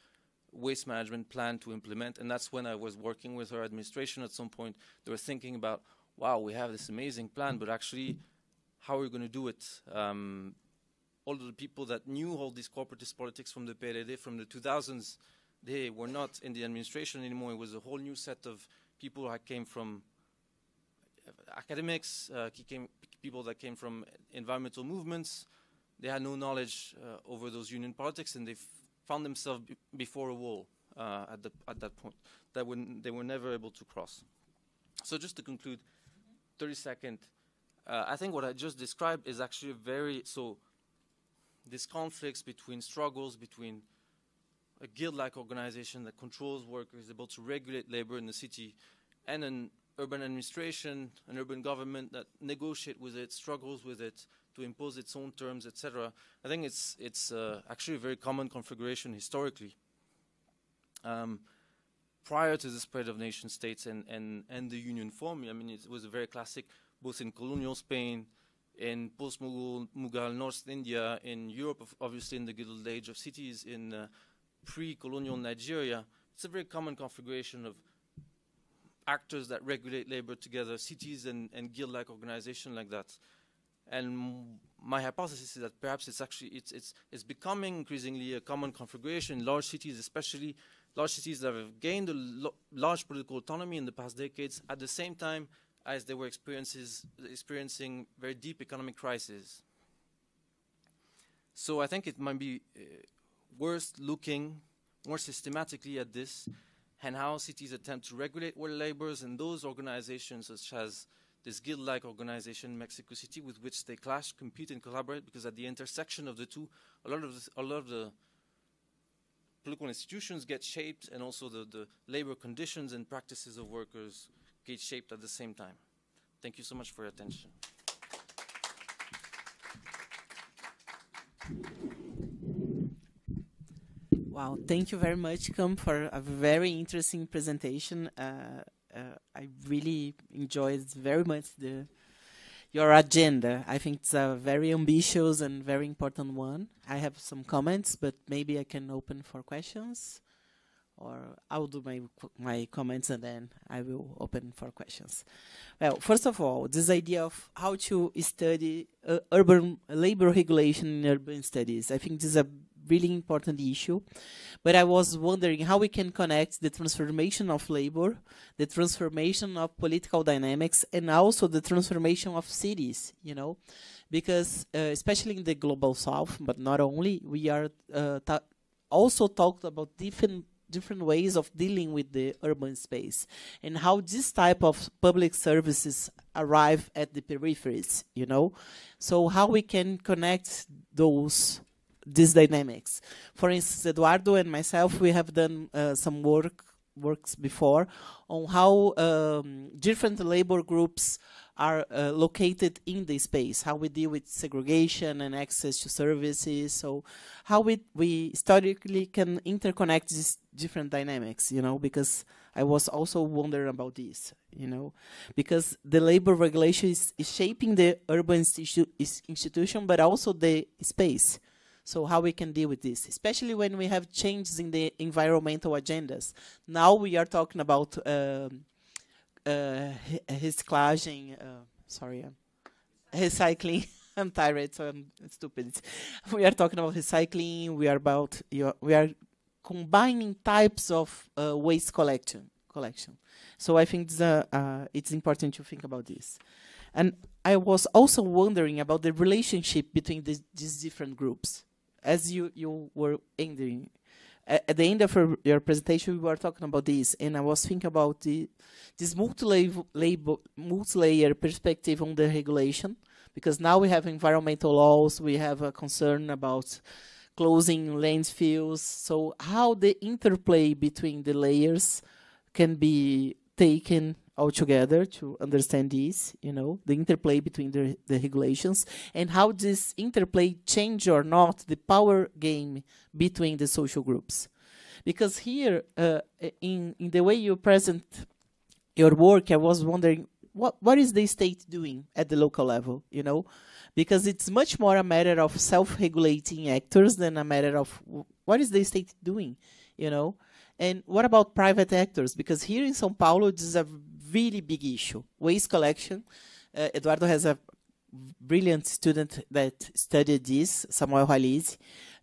waste management plan to implement. And that's when I was working with her administration at some point. They were thinking about, wow, we have this amazing plan, but actually, how are we going to do it? All of the people that knew all these corporatist politics from the PRD from the 2000s, they were not in the administration anymore. It was a whole new set of people who came from academics, people that came from environmental movements. They had no knowledge over those union politics, and they found themselves before a wall at that point that they were never able to cross. So just to conclude, 30-second, I think what I just described is actually these conflicts between struggles between a guild-like organization that controls workers, able to regulate labor in the city, and an urban administration, an urban government that negotiate with it, struggles with it to impose its own terms, etc. I think it's actually a very common configuration historically. Prior to the spread of nation states and the union form, I mean, it was a very classic, both in colonial Spain, in post-Mughal North India, in Europe, obviously in the Gilded Age of cities, in pre-colonial Nigeria. It's a very common configuration of actors that regulate labor together, cities and guild-like organization like that. And my hypothesis is that perhaps it's becoming increasingly a common configuration in large cities, especially large cities that have gained a large political autonomy in the past decades, at the same time as they were experiencing very deep economic crises. So I think it might be worth looking more systematically at this and how cities attempt to regulate world labors, and those organizations such as this guild-like organization, Mexico City, with which they clash, compete, and collaborate, because at the intersection of the two, a lot of the political institutions get shaped, and also the labor conditions and practices of workers get shaped at the same time. Thank you so much for your attention. Wow, thank you very much, Cam, for a very interesting presentation. I really enjoyed very much your agenda. I think it's a very ambitious and very important one. I have some comments, but maybe I can open for questions, or I'll do my comments and then I will open for questions. Well, first of all, this idea of how to study urban labor regulation in urban studies, I think this is a really important issue, but I was wondering how we can connect the transformation of labor, the transformation of political dynamics, and also the transformation of cities, you know, because especially in the global south, but not only, we are also talked about different ways of dealing with the urban space and how this type of public services arrive at the peripheries, you know, so how we can connect these dynamics. For instance, Eduardo and myself, we have done some works before on how different labor groups are located in the space, how we deal with segregation and access to services, so how we historically can interconnect these different dynamics, you know, because I was also wondering about this, you know, because the labor regulation is shaping the urban institution, but also the space. So how we can deal with this, especially when we have changes in the environmental agendas. Now we are talking about reciclaging, recycling. I'm tired, so I'm stupid. We are talking about recycling. We are combining types of waste collection. So I think it's important to think about this. And I was also wondering about the relationship between these different groups. As you were ending, at the end of your presentation, we were talking about this, and I was thinking about this multi-layer perspective on the regulation, because now we have environmental laws, we have a concern about closing landfills. So how the interplay between the layers can be taken all together to understand this, the interplay between the regulations, and how this interplay change or not the power game between the social groups. Because here, in the way you present your work, I was wondering, what is the state doing at the local level, Because it's much more a matter of self-regulating actors than a matter of what is the state doing, And what about private actors? Because here in São Paulo, this is a really big issue. Waste collection. Eduardo has a brilliant student that studied this, Samuel Halise.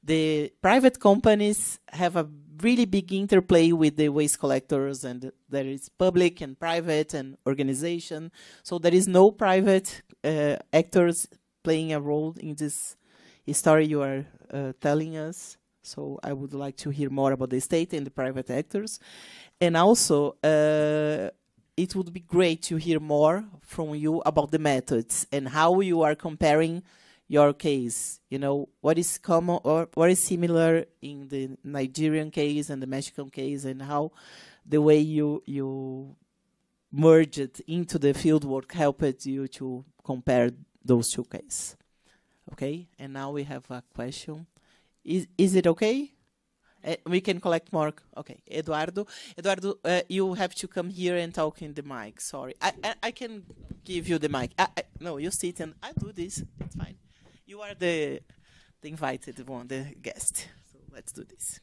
The private companies have a really big interplay with the waste collectors, and there is public and private and organization. So there is no private actors playing a role in this story you are telling us. So I would like to hear more about the state and the private actors. And also, it would be great to hear more from you about the methods and how you are comparing your case. What is common or what is similar in the Nigerian case and the Mexican case, and how the way you merged into the fieldwork helped you to compare those two cases. Okay, and now we have a question. Is it okay? We can collect more. Okay, Eduardo, you have to come here and talk in the mic. Sorry, I can give you the mic. No, you sit and I do this. It's fine. You are the invited one, the guest. So let's do this.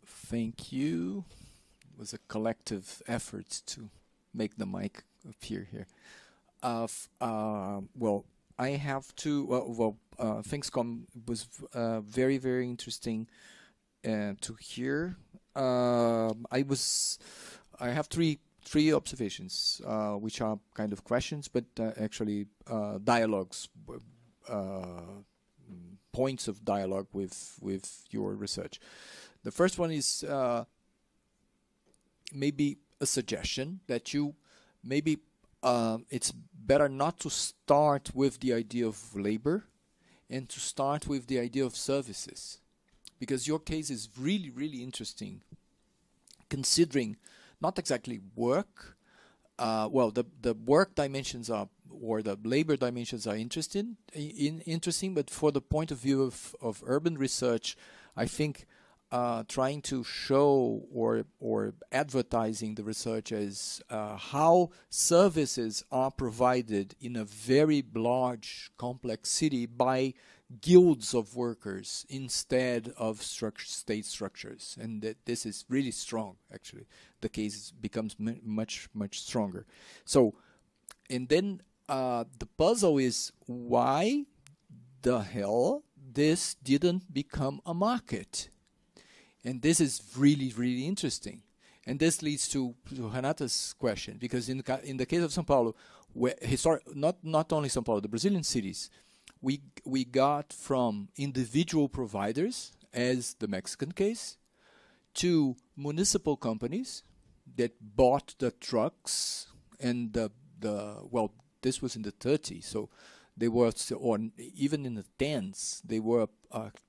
Thank you. It was a collective effort to make the mic appear here. Well, I have to. Thingscom was very, very interesting to hear. I have three observations, which are kind of questions, but actually dialogues, points of dialogue with your research. The first one is maybe a suggestion that you maybe it's better not to start with the idea of labor and to start with the idea of services, because your case is really, really interesting, considering not exactly work. Well, the work dimensions are, or the labor dimensions are interesting, but for the point of view of urban research, I think trying to show or advertising the research as how services are provided in a very large, complex city by guilds of workers instead of state structures, and that this is really strong. Actually, the case becomes much stronger. So, and then the puzzle is why the hell this didn't become a market. And this is really, really interesting. And this leads to Renata's question, because in the case of São Paulo, where not only São Paulo, the Brazilian cities, we got from individual providers, as the Mexican case, to municipal companies that bought the trucks and well, this was in the 30s, so they were, or even in the 10s, they were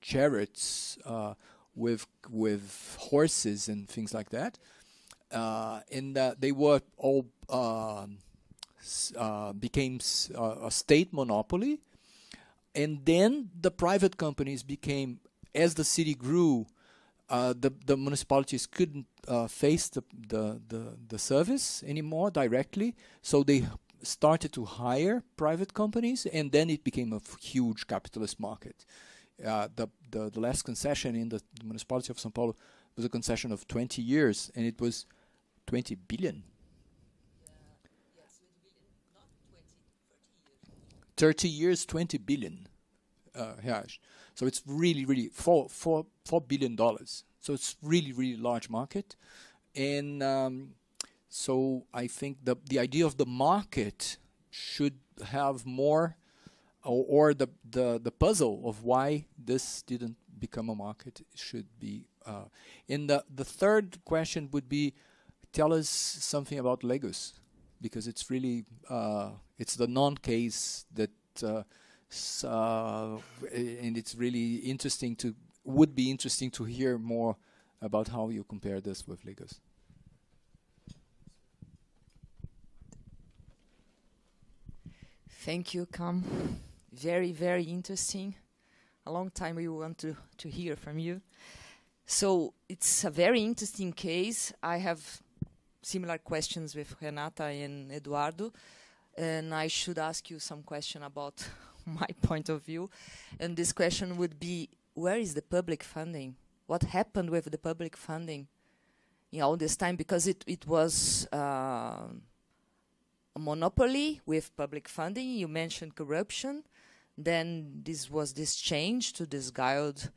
chariots with horses and things like that, and they were all became a state monopoly, and then the private companies became, as the city grew, the municipalities couldn't face the service anymore directly, so they started to hire private companies, and then it became a huge capitalist market. The last concession in the municipality of São Paulo was a concession of 20 years, and it was 20 billion. Yes, 20 billion, not 20, 30 years. 30 years, 20 billion reais. So it's really, really $4 billion. So it's really, really large market. And so I think the idea of the market should have more, or the puzzle of why this didn't become a market should be. And the third question would be, tell us something about Lagos, because it's really it's the non-case that and it's really interesting would be interesting to hear more about how you compare this with Lagos. Thank you, Cam. Very, very interesting. A long time we want to hear from you. So it's a very interesting case. I have similar questions with Renata and Eduardo, and I should ask you some question about my point of view. And this question would be, where is the public funding? What happened with the public funding in all this time? Because it was a monopoly with public funding. You mentioned corruption. Then this change to this guild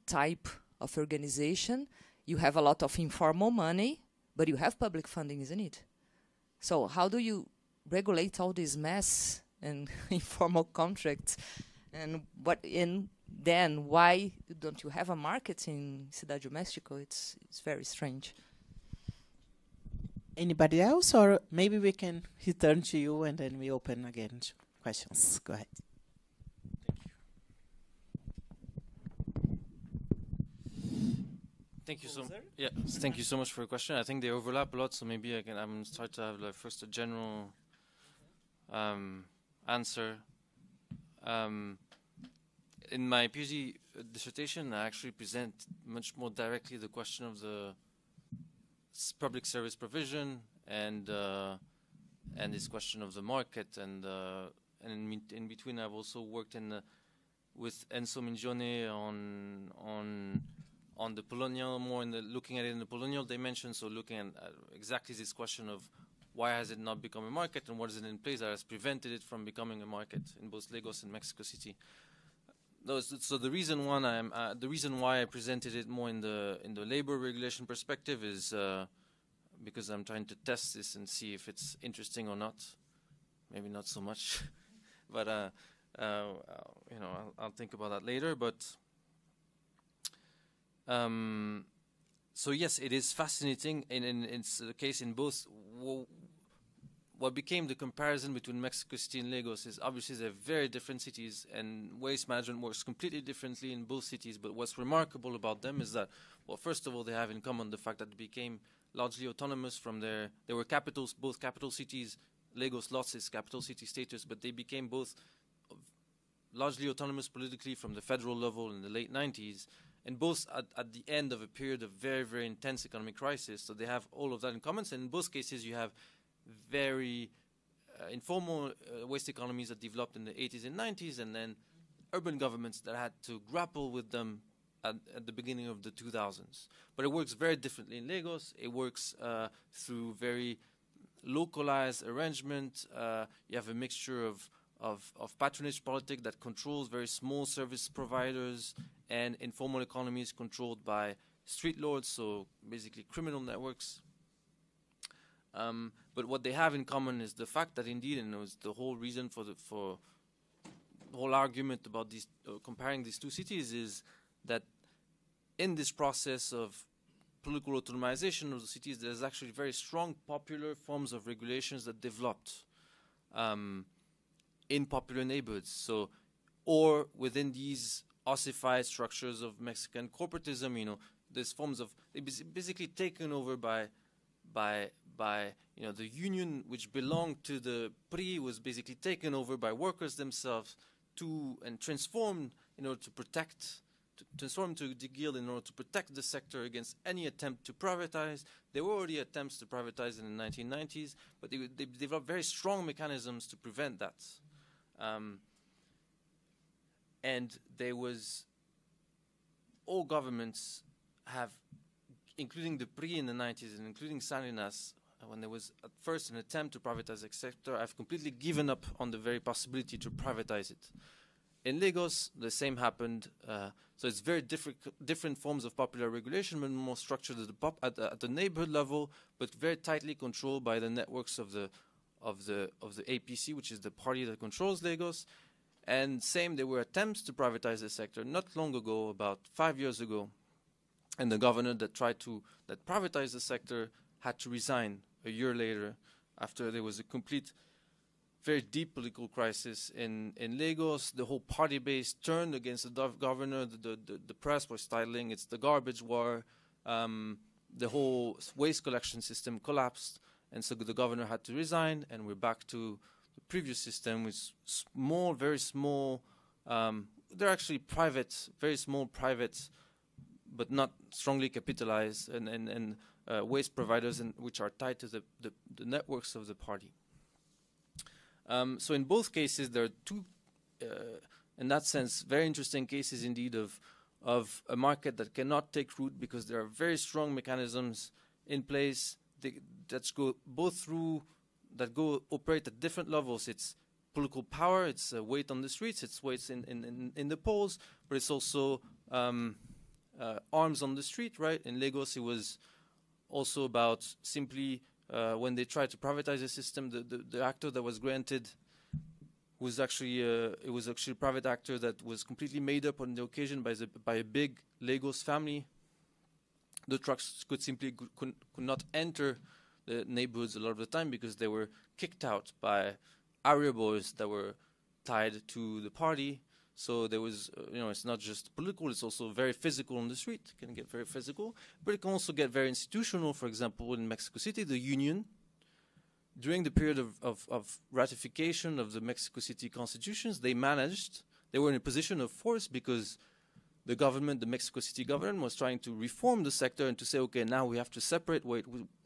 type of organization. You have a lot of informal money, but you have public funding, isn't it? So how do you regulate all this mess and informal contracts? And then why don't you have a market in Cidade de México? It's very strange. Anybody else, or maybe we can return to you and then we open again to questions. Go ahead. Thank you so thank you so much for your question. I think they overlap a lot, so maybe I'm start to have like first a general answer. In my PhD dissertation, I actually present much more directly the question of the public service provision and this question of the market, and in between I've also worked with Enzo Mingione on the colonial, more in the looking at it in the colonial dimension. So looking at exactly this question of why has it not become a market, and what is it in place that has prevented it from becoming a market in both Lagos and Mexico City. So the reason why I presented it more in the labor regulation perspective is because I'm trying to test this and see if it's interesting or not. Maybe not so much, but you know, I'll think about that later. But so yes, it is fascinating, and it's the case in both. What became the comparison between Mexico City and Lagos is obviously they're very different cities, and waste management works completely differently in both cities. But what's remarkable about them is that, well, first of all, they have in common the fact that they became largely autonomous from they were capitals, both capital cities. Lagos lost its capital city status, but they became both largely autonomous politically from the federal level in the late 90s, and both at the end of a period of very, very intense economic crisis. So they have all of that in common. And in both cases, you have very informal waste economies that developed in the 80s and 90s, and then urban governments that had to grapple with them at the beginning of the 2000s. But it works very differently in Lagos. It works through very localized arrangement. You have a mixture of patronage politics that controls very small service providers, and informal economies controlled by street lords, so basically criminal networks. But what they have in common is the fact that indeed, and it was the whole reason for the whole argument about these comparing these two cities, is that in this process of political autonomization of the cities, there's actually very strong popular forms of regulations that developed in popular neighborhoods. So, or within these ossified structures of Mexican corporatism, you know, there's forms of basically taken over by you know, the union which belonged to the PRI was basically taken over by workers themselves and transformed in order to protect transform to the guild in order to protect the sector against any attempt to privatize. There were already attempts to privatize in the 1990s, but they developed very strong mechanisms to prevent that. And there was, all governments have, including the PRI in the 90s and including Salinas, when there was at first an attempt to privatize the sector, I've completely given up on the very possibility to privatize it. In Lagos, the same happened. So it's very different forms of popular regulation, but more structured at the neighborhood level, but very tightly controlled by the networks of the APC, which is the party that controls Lagos. And same, there were attempts to privatize the sector not long ago, about 5 years ago, and the governor that privatized the sector had to resign a year later, after there was a complete, very deep political crisis in Lagos. The whole party base turned against the governor. The press was titling it's the garbage war. The whole waste collection system collapsed, and so the governor had to resign, and we're back to the previous system with small, very small, they're actually private, very small private, but not strongly capitalized, and waste providers which are tied to the networks of the party. So in both cases, there are two, in that sense, very interesting cases indeed of a market that cannot take root because there are very strong mechanisms in place that go operate at different levels. It's political power, it's weight on the streets, it's weights in the polls, but it's also arms on the street, right? In Lagos, it was also about simply when they tried to privatize the system, the actor that was granted was actually it was actually a private actor that was completely made up on the occasion by a big Lagos family. The trucks could simply could not enter the neighborhoods a lot of the time because they were kicked out by area boys that were tied to the party. So there was, it's not just political, it's also very physical on the street. It can get very physical, but it can also get very institutional. For example, in Mexico City, the union, during the period of ratification of the Mexico City constitutions, they were in a position of force because the government, the Mexico City government, was trying to reform the sector and to say, okay, now we have to separate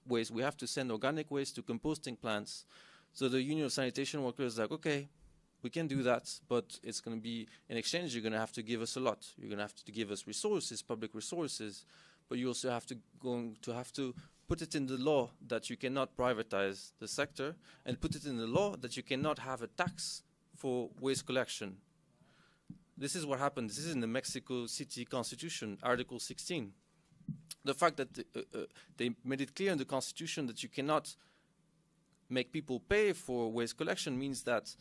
waste, we have to send organic waste to composting plants. So the Union of Sanitation Workers is like, okay, we can do that, but it's going to be, in exchange, you're going to have to give us a lot. You're going to have to give us resources, public resources, but you also have to put it in the law that you cannot privatize the sector, and put it in the law that you cannot have a tax for waste collection. This is what happened. This is in the Mexico City Constitution, Article 16. The fact that they made it clear in the Constitution that you cannot make people pay for waste collection means that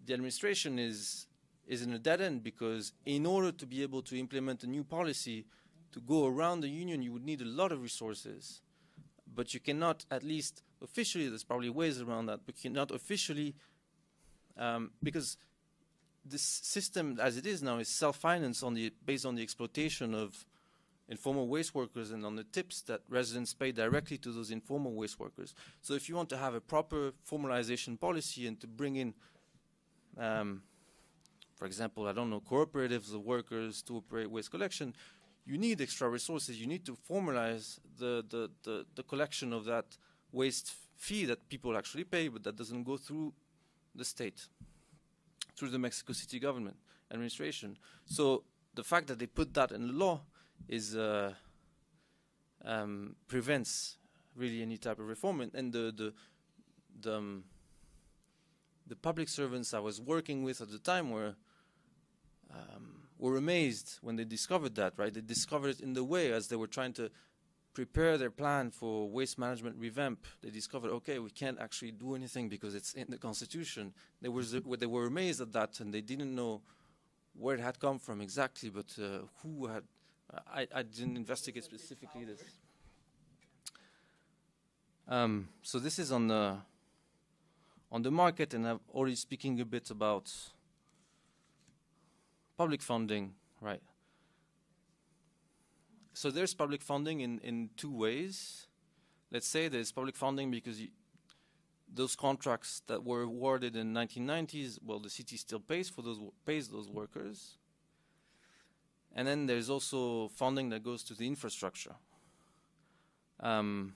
the administration is in a dead end, because in order to be able to implement a new policy, to go around the union, you would need a lot of resources. But you cannot, at least officially, there's probably ways around that, but you cannot officially, because this system as it is now is self-financed based on the exploitation of informal waste workers and on the tips that residents pay directly to those informal waste workers. So if you want to have a proper formalization policy and to bring in, for example, I don't know, cooperatives of workers to operate waste collection, you need extra resources. You need to formalize the collection of that waste fee that people actually pay, but that doesn't go through the state, through the Mexico City government administration. So the fact that they put that in the law is prevents really any type of reform. And the public servants I was working with at the time were amazed when they discovered that, right? They discovered it in the way as they were trying to prepare their plan for waste management revamp. They discovered, okay, we can't actually do anything because it's in the Constitution. They were amazed at that, and they didn't know where it had come from exactly, but who had. I didn't investigate specifically this. So this is on the market, and I'm already speaking a bit about public funding, right? So there's public funding in two ways. Let's say there's public funding because those contracts that were awarded in 1990s, well, the city still pays those workers. And then there's also funding that goes to the infrastructure. And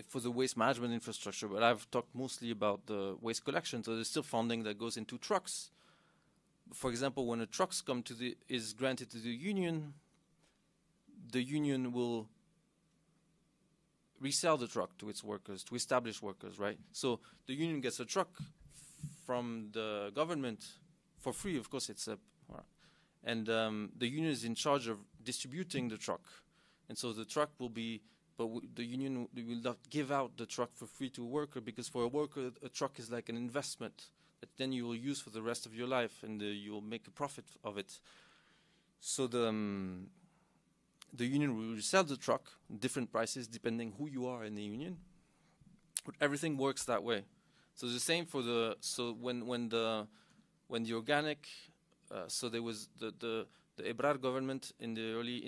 for the waste management infrastructure, but I've talked mostly about the waste collection, so there's still funding that goes into trucks. For example, when a trucks come to is granted to the union will resell the truck to its workers, to established workers, right? So the union gets a truck from the government for free, of course it's and the union is in charge of distributing the truck. And so the truck will be, but the union will not give out the truck for free to a worker, because for a worker, a truck is like an investment that then you will use for the rest of your life, and you will make a profit of it. So the union will sell the truck, different prices depending who you are in the union. But everything works that way. So the same for when the organic, so there was the Ebrard government in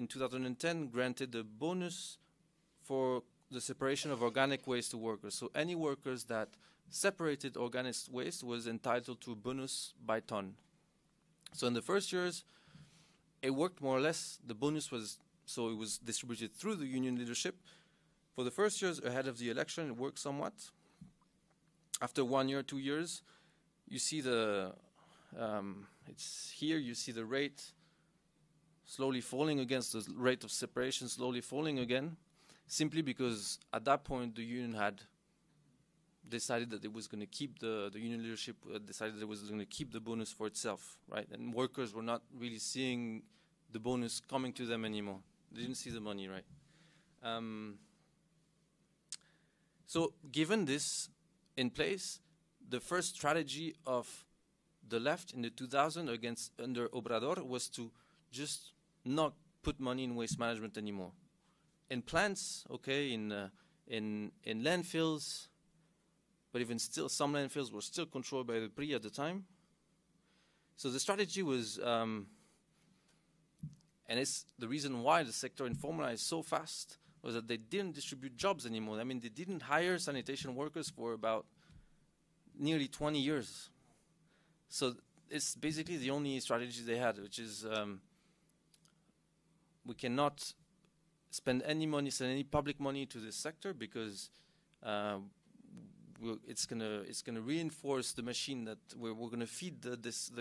2010 granted a bonus for the separation of organic waste to workers. So any workers that separated organic waste was entitled to a bonus by ton. So in the first years, it worked more or less. The bonus was, so it was distributed through the union leadership. For the first years ahead of the election, it worked somewhat. After 1 year, 2 years, you see it's here, you see the rate slowly falling against the rate of separation, slowly falling again, simply because at that point the union had decided that it was going to keep the union leadership decided that it was going to keep the bonus for itself, right? And workers were not really seeing the bonus coming to them anymore. They didn't see the money, right? So given this in place, the first strategy of the left in the 2000s under Obrador was to just not put money in waste management anymore. In plants, okay, in landfills, but even still, some landfills were still controlled by the PRI at the time. So the strategy was, and it's the reason why the sector informalized so fast, was that they didn't distribute jobs anymore. I mean, they didn't hire sanitation workers for about nearly 20 years. So it's basically the only strategy they had, which is we cannot spend any money, send any public money to this sector, because it's gonna reinforce the machine that we're gonna feed this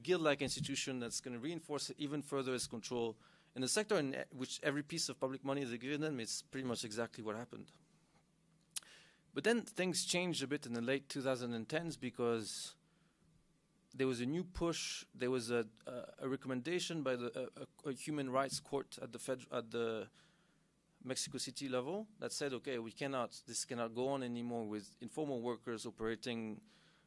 guild-like institution that's gonna reinforce it even further its control in the sector, in which every piece of public money they give them. It's pretty much exactly what happened. But then things changed a bit in the late 2010s, because there was a new push. There was a recommendation by a human rights court at the Mexico City level that said, okay, this cannot go on anymore with informal workers operating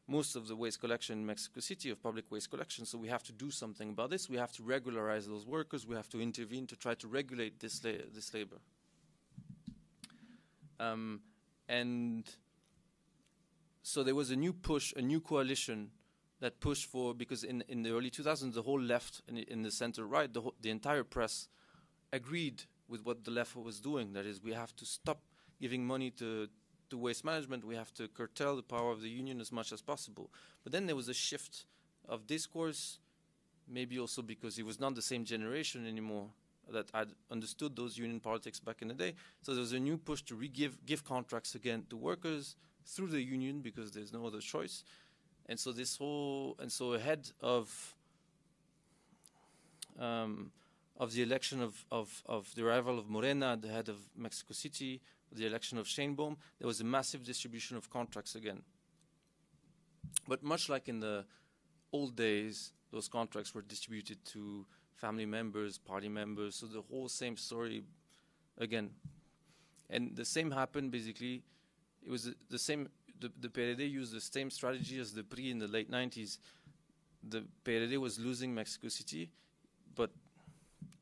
most of the waste collection in Mexico City, of public waste collection. So we have to do something about this. We have to regularize those workers. We have to intervene to try to regulate this labor. And so there was a new push, a new coalition that pushed for, because in the early 2000s, the whole left and in the center right, the entire press agreed with what the left was doing. That is, we have to stop giving money to waste management. We have to curtail the power of the union as much as possible. But then there was a shift of discourse, maybe also because it was not the same generation anymore that had understood those union politics back in the day. So there was a new push to give contracts again to workers through the union, because there's no other choice. And so ahead of the election of the arrival of Morena at the head of Mexico City, the election of Sheinbaum, there was a massive distribution of contracts again. But much like in the old days, those contracts were distributed to family members, party members, so the whole same story again. And the same happened, basically. It was the same. The PRD used the same strategy as the PRI in the late 90s. The PRD was losing Mexico City, but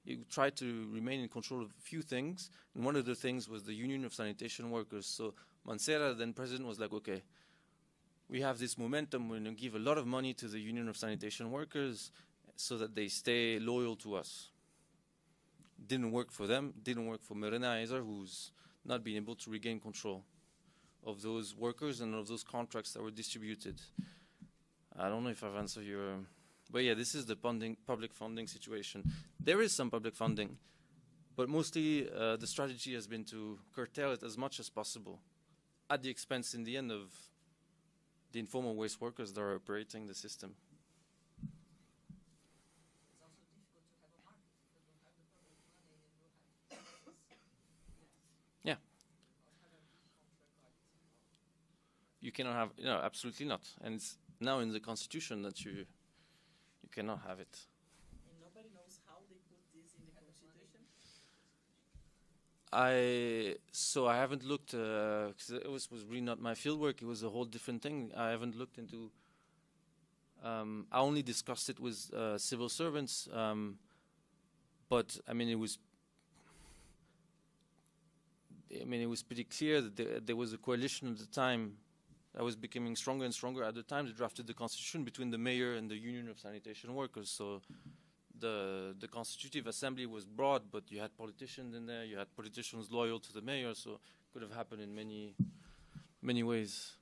it tried to remain in control of a few things, and one of the things was the Union of Sanitation Workers. So Mancera, then president, was like, okay, we have this momentum, we're going to give a lot of money to the Union of Sanitation Workers so that they stay loyal to us. Didn't work for them, didn't work for Morena either, who's not been able to regain control of those workers and of those contracts that were distributed. I don't know if I've answered your... But yeah, this is the public funding situation. There is some public funding, but mostly the strategy has been to curtail it as much as possible at the expense, in the end, of the informal waste workers that are operating the system. Yeah. You cannot have, no, absolutely not. And it's now in the constitution that you cannot have it. And nobody knows how they put this in the constitution? I haven't looked, because it was really not my fieldwork, it was a whole different thing. I haven't looked into, I only discussed it with civil servants, but I mean, it was pretty clear that there was a coalition at the time that was becoming stronger and stronger. At the time, they drafted the constitution between the mayor and the Union of Sanitation Workers. So the Constitutive Assembly was broad, but you had politicians in there. You had politicians loyal to the mayor, so it could have happened in many ways.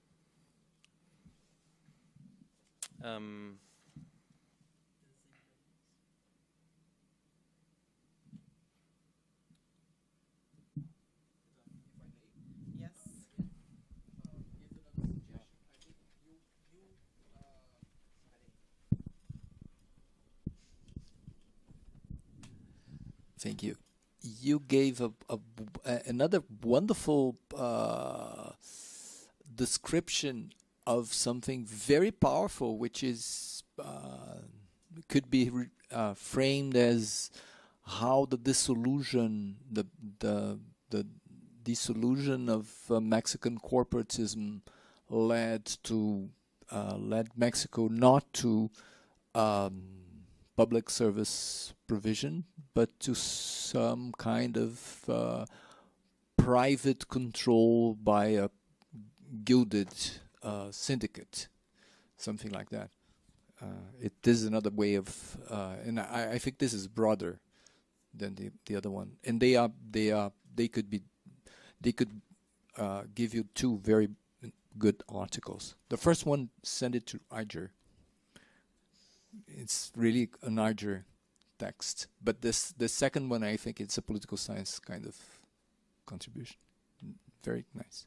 Thank you. You gave another wonderful description of something very powerful, which is could be framed as how the dissolution, the dissolution of Mexican corporatism led Mexico not to public service provision, but to some kind of private control by a gilded syndicate, something like that. It is another way of, and I think this is broader than the other one. And they could give you two very good articles. The first one, send it to Iger. It's really an Iger text, but the second one, I think it's a political science kind of contribution. Very nice.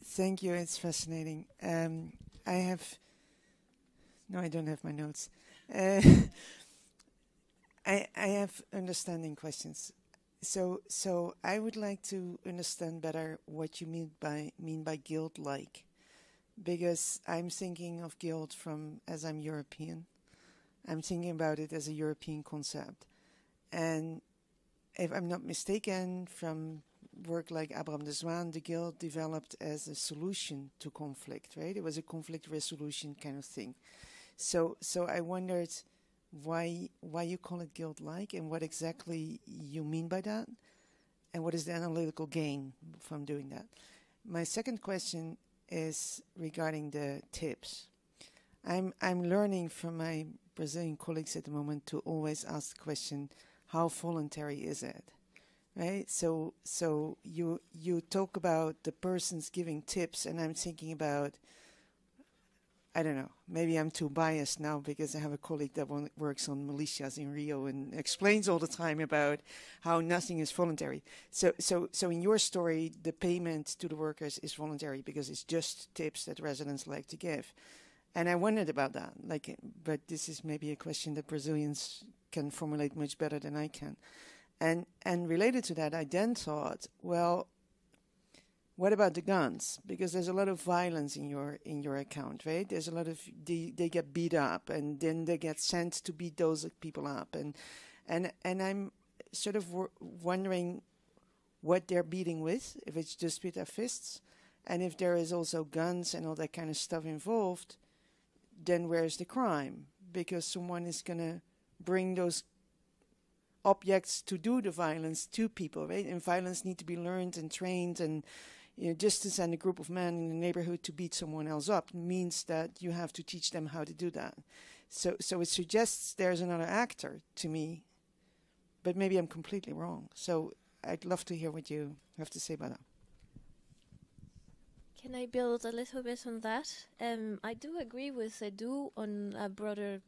Thank you. It's fascinating. I don't have my notes. I have understanding questions. So I would like to understand better what you mean by guild-like, because I'm thinking of guild as I'm European. I'm thinking about it as a European concept, and if I'm not mistaken, from work like Abraham de Zwaan, the guild developed as a solution to conflict, right? It was a conflict resolution kind of thing. So I wondered why you call it guild-like, and what exactly you mean by that, and what is the analytical gain from doing that. My second question is regarding the tips. I'm learning from my Brazilian colleagues at the moment to always ask the question, how voluntary is it? Right? So you talk about the persons giving tips, and I'm thinking about, I don't know, maybe I'm too biased now because I have a colleague that works on militias in Rio and explains all the time about how nothing is voluntary. So in your story, the payment to the workers is voluntary because it's just tips that residents like to give. And I wondered about that, but this is maybe a question that Brazilians can formulate much better than I can. And related to that, I then thought, well, what about the guns? Because there's a lot of violence in your account, right? There's a lot of they get beat up, and then they get sent to beat those people up, and I'm sort of wondering what they're beating with, if it's just with their fists, and if there is also guns and all that kind of stuff involved, then where's the crime? Because someone is gonna bring those objects to do the violence to people, right? And violence need to be learned and trained, and just to send a group of men in the neighborhood to beat someone else up means that you have to teach them how to do that. So it suggests there's another actor to me, but maybe I'm completely wrong. So I'd love to hear what you have to say about that. Can I build a little bit on that? I do agree with Edu on a broader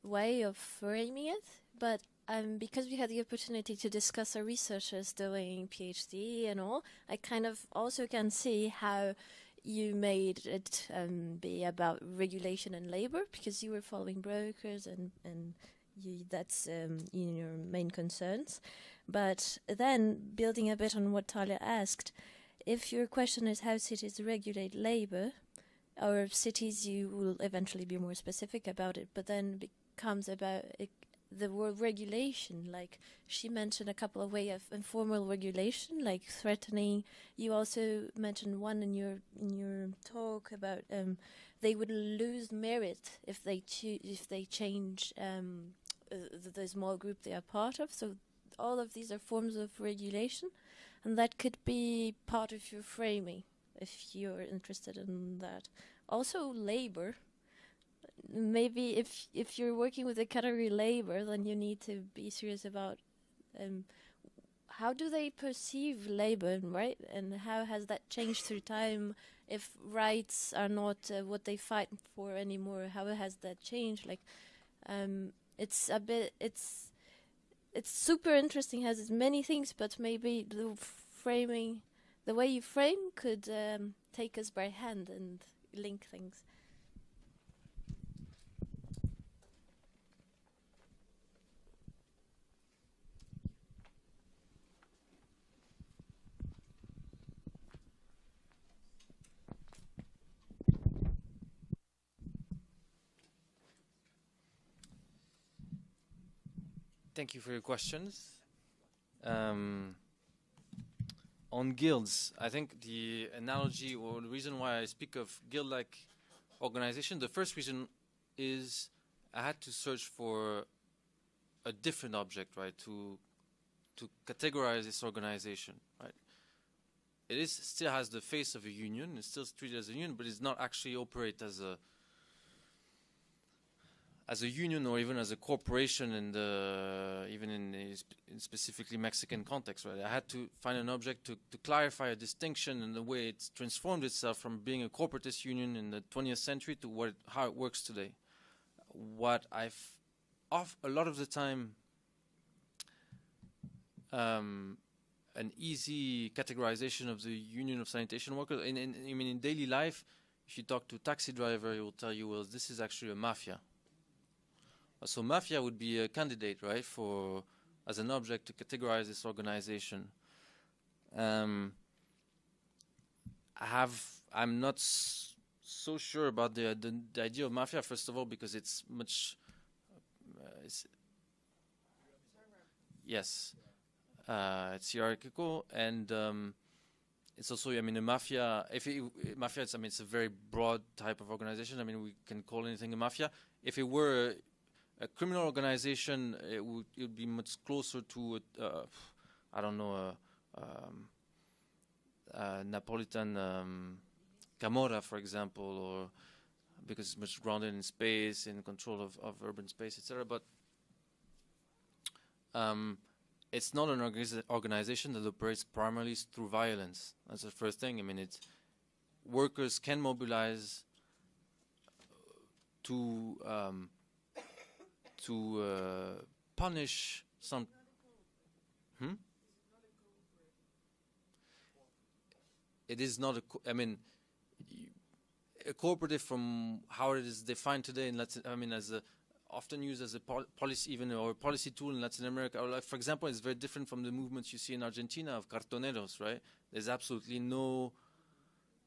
way of framing it, but because we had the opportunity to discuss our researchers doing PhD and all, I kind of also can see how you made it be about regulation and labor, because you were following brokers and that's your main concerns. But then, building a bit on what Talia asked, if your question is how cities regulate labor, or cities, you will eventually be more specific about it, but then becomes about the word regulation. Like she mentioned a couple of ways of informal regulation, like threatening. You also mentioned one in your talk about they would lose merit if they change the small group they are part of. So all of these are forms of regulation, and that could be part of your framing if you're interested in that. Also labor. Maybe if you're working with the category labor, then you need to be serious about how do they perceive labor, right? And how has that changed through time? If rights are not what they fight for anymore, how has that changed? Like, it's super interesting, has many things, but maybe the way you frame could take us by hand and link things. Thank you for your questions. On guilds, I think the analogy or the reason why I speak of guild-like organization, the first reason is I had to search for a different object, right, to categorize this organization, right. It still has the face of a union, it's still treated as a union, but it's not actually operate as a union or even as a corporation, and even in specifically Mexican context, right? I had to find an object to clarify a distinction in the way it's transformed itself from being a corporatist union in the 20th century to how it works today. What a lot of the time, an easy categorization of the union of sanitation workers. I mean, in daily life, if you talk to a taxi driver, he will tell you, well, this is actually a mafia. So mafia would be a candidate, right, as an object to categorize this organization. I'm not so sure about the idea of mafia. First of all, because it's much. Yes, it's hierarchical, and it's also. I mean, a mafia. Mafia, it's a very broad type of organization. I mean, we can call anything a mafia. If it were a criminal organization, it would be much closer to I don't know, Napolitan Camorra, for example, or because it's much grounded in space, in control of urban space, etc. But it's not an organization that operates primarily through violence. That's the first thing. I mean, workers can mobilize to punish some. It is not I mean, a cooperative, from how it is defined today in Latin, I mean, often used as a policy, even, or a policy tool in Latin America. Or, like, for example, it's very different from the movements you see in Argentina of cartoneros, right? There's absolutely no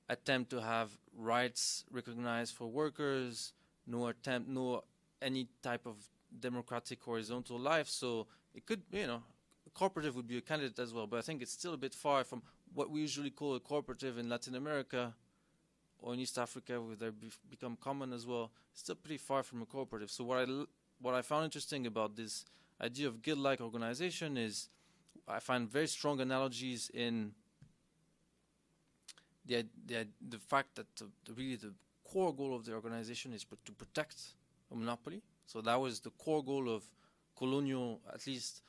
attempt to have rights recognized for workers, no any type of democratic horizontal life. So it could, a cooperative would be a candidate as well, but I think it's still a bit far from what we usually call a cooperative in Latin America or in East Africa, where they become common as well. It's still pretty far from a cooperative. So what I found interesting about this idea of guild-like organization is I find very strong analogies in the fact that really the core goal of the organization is to protect a monopoly. So that was the core goal of colonial, at least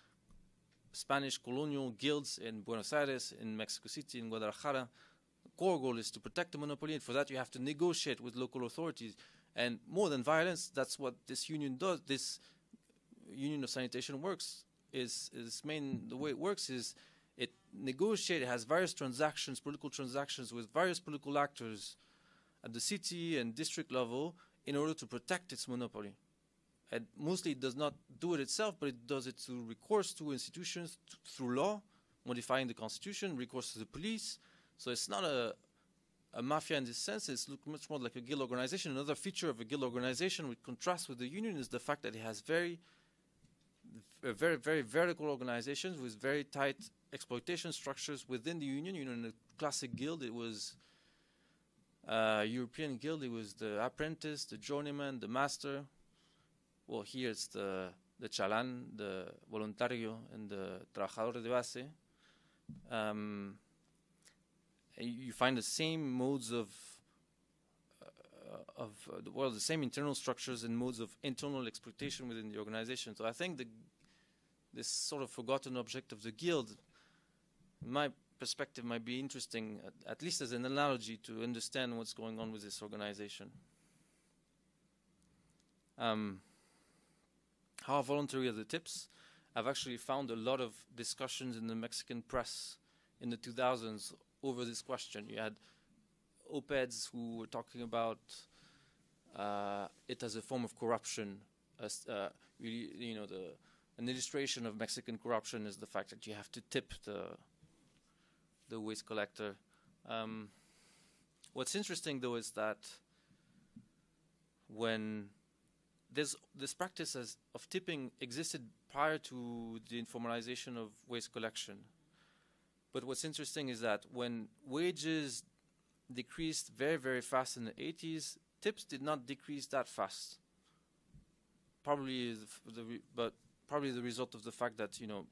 Spanish colonial guilds in Buenos Aires, in Mexico City, in Guadalajara. The core goal is to protect the monopoly, and for that you have to negotiate with local authorities. And more than violence, that's what this union does. This union of sanitation works. The way it works is it negotiates, it has various transactions, political transactions with various political actors at the city and district level in order to protect its monopoly. And mostly it does not do it itself, but it does it through recourse to institutions, through law, modifying the constitution, recourse to the police. So it's not a mafia in this sense. It's much more like a guild organization. Another feature of a guild organization, which contrasts with the union, is the fact that it has very vertical organizations with very tight exploitation structures within the union. You know, in a classic guild, it was European guild. It was the apprentice, the journeyman, the master. Well, here it's the chalán, the voluntario, and the trabajador de base. You find the same modes of the same internal structures and modes of internal exploitation within the organization. So I think this sort of forgotten object of the guild, in my perspective, might be interesting, at least as an analogy, to understand what's going on with this organization. How voluntary are the tips? I've actually found a lot of discussions in the Mexican press in the 2000s over this question. You had op-eds who were talking about it as a form of corruption. As, really, you know, an illustration of Mexican corruption is the fact that you have to tip the waste collector. What's interesting, though, is that when this practice of tipping existed prior to the informalization of waste collection. But what's interesting is that when wages decreased very, very fast in the 80s, tips did not decrease that fast. Probably the result of the fact that, you know,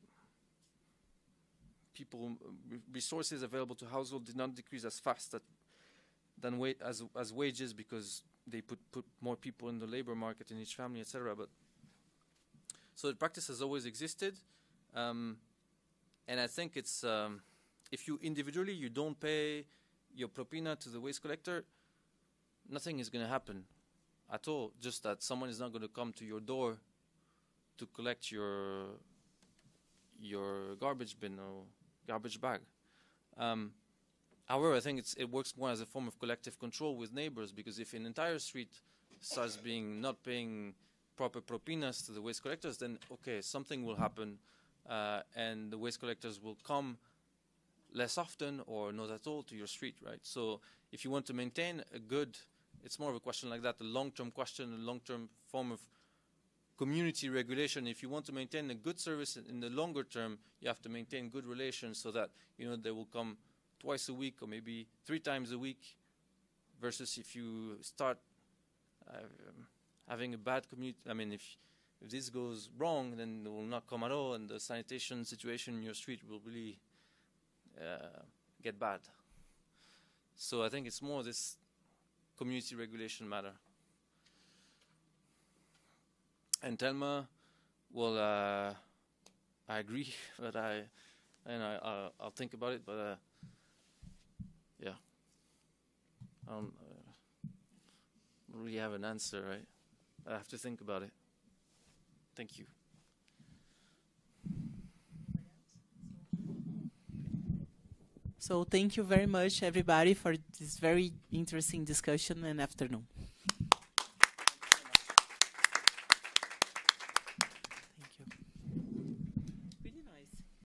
resources available to households did not decrease as fast as wages, because they put more people in the labor market in each family, etc. But so the practice has always existed, and I think it's if you individually you don't pay your propina to the waste collector, nothing is going to happen at all. Just that someone is not going to come to your door to collect your garbage bin or garbage bag. However, I think it works more as a form of collective control with neighbors, because if an entire street starts not paying proper propinas to the waste collectors, then okay, something will happen, and the waste collectors will come less often or not at all to your street, right? So if you want to maintain a good, it's more of a question like that, a long-term question, a long-term form of community regulation. If you want to maintain a good service in the longer term, you have to maintain good relations so that, you know, they will come twice a week or maybe 3 times a week, versus if you start having a bad community. I mean, if this goes wrong, then they will not come at all, and the sanitation situation in your street will really get bad. So I think it's more this community regulation matter. And Thelma, well, I agree, but I'll think about it. But yeah, I don't really have an answer, right? I have to think about it. Thank you. So thank you very much, everybody, for this very interesting discussion and afternoon.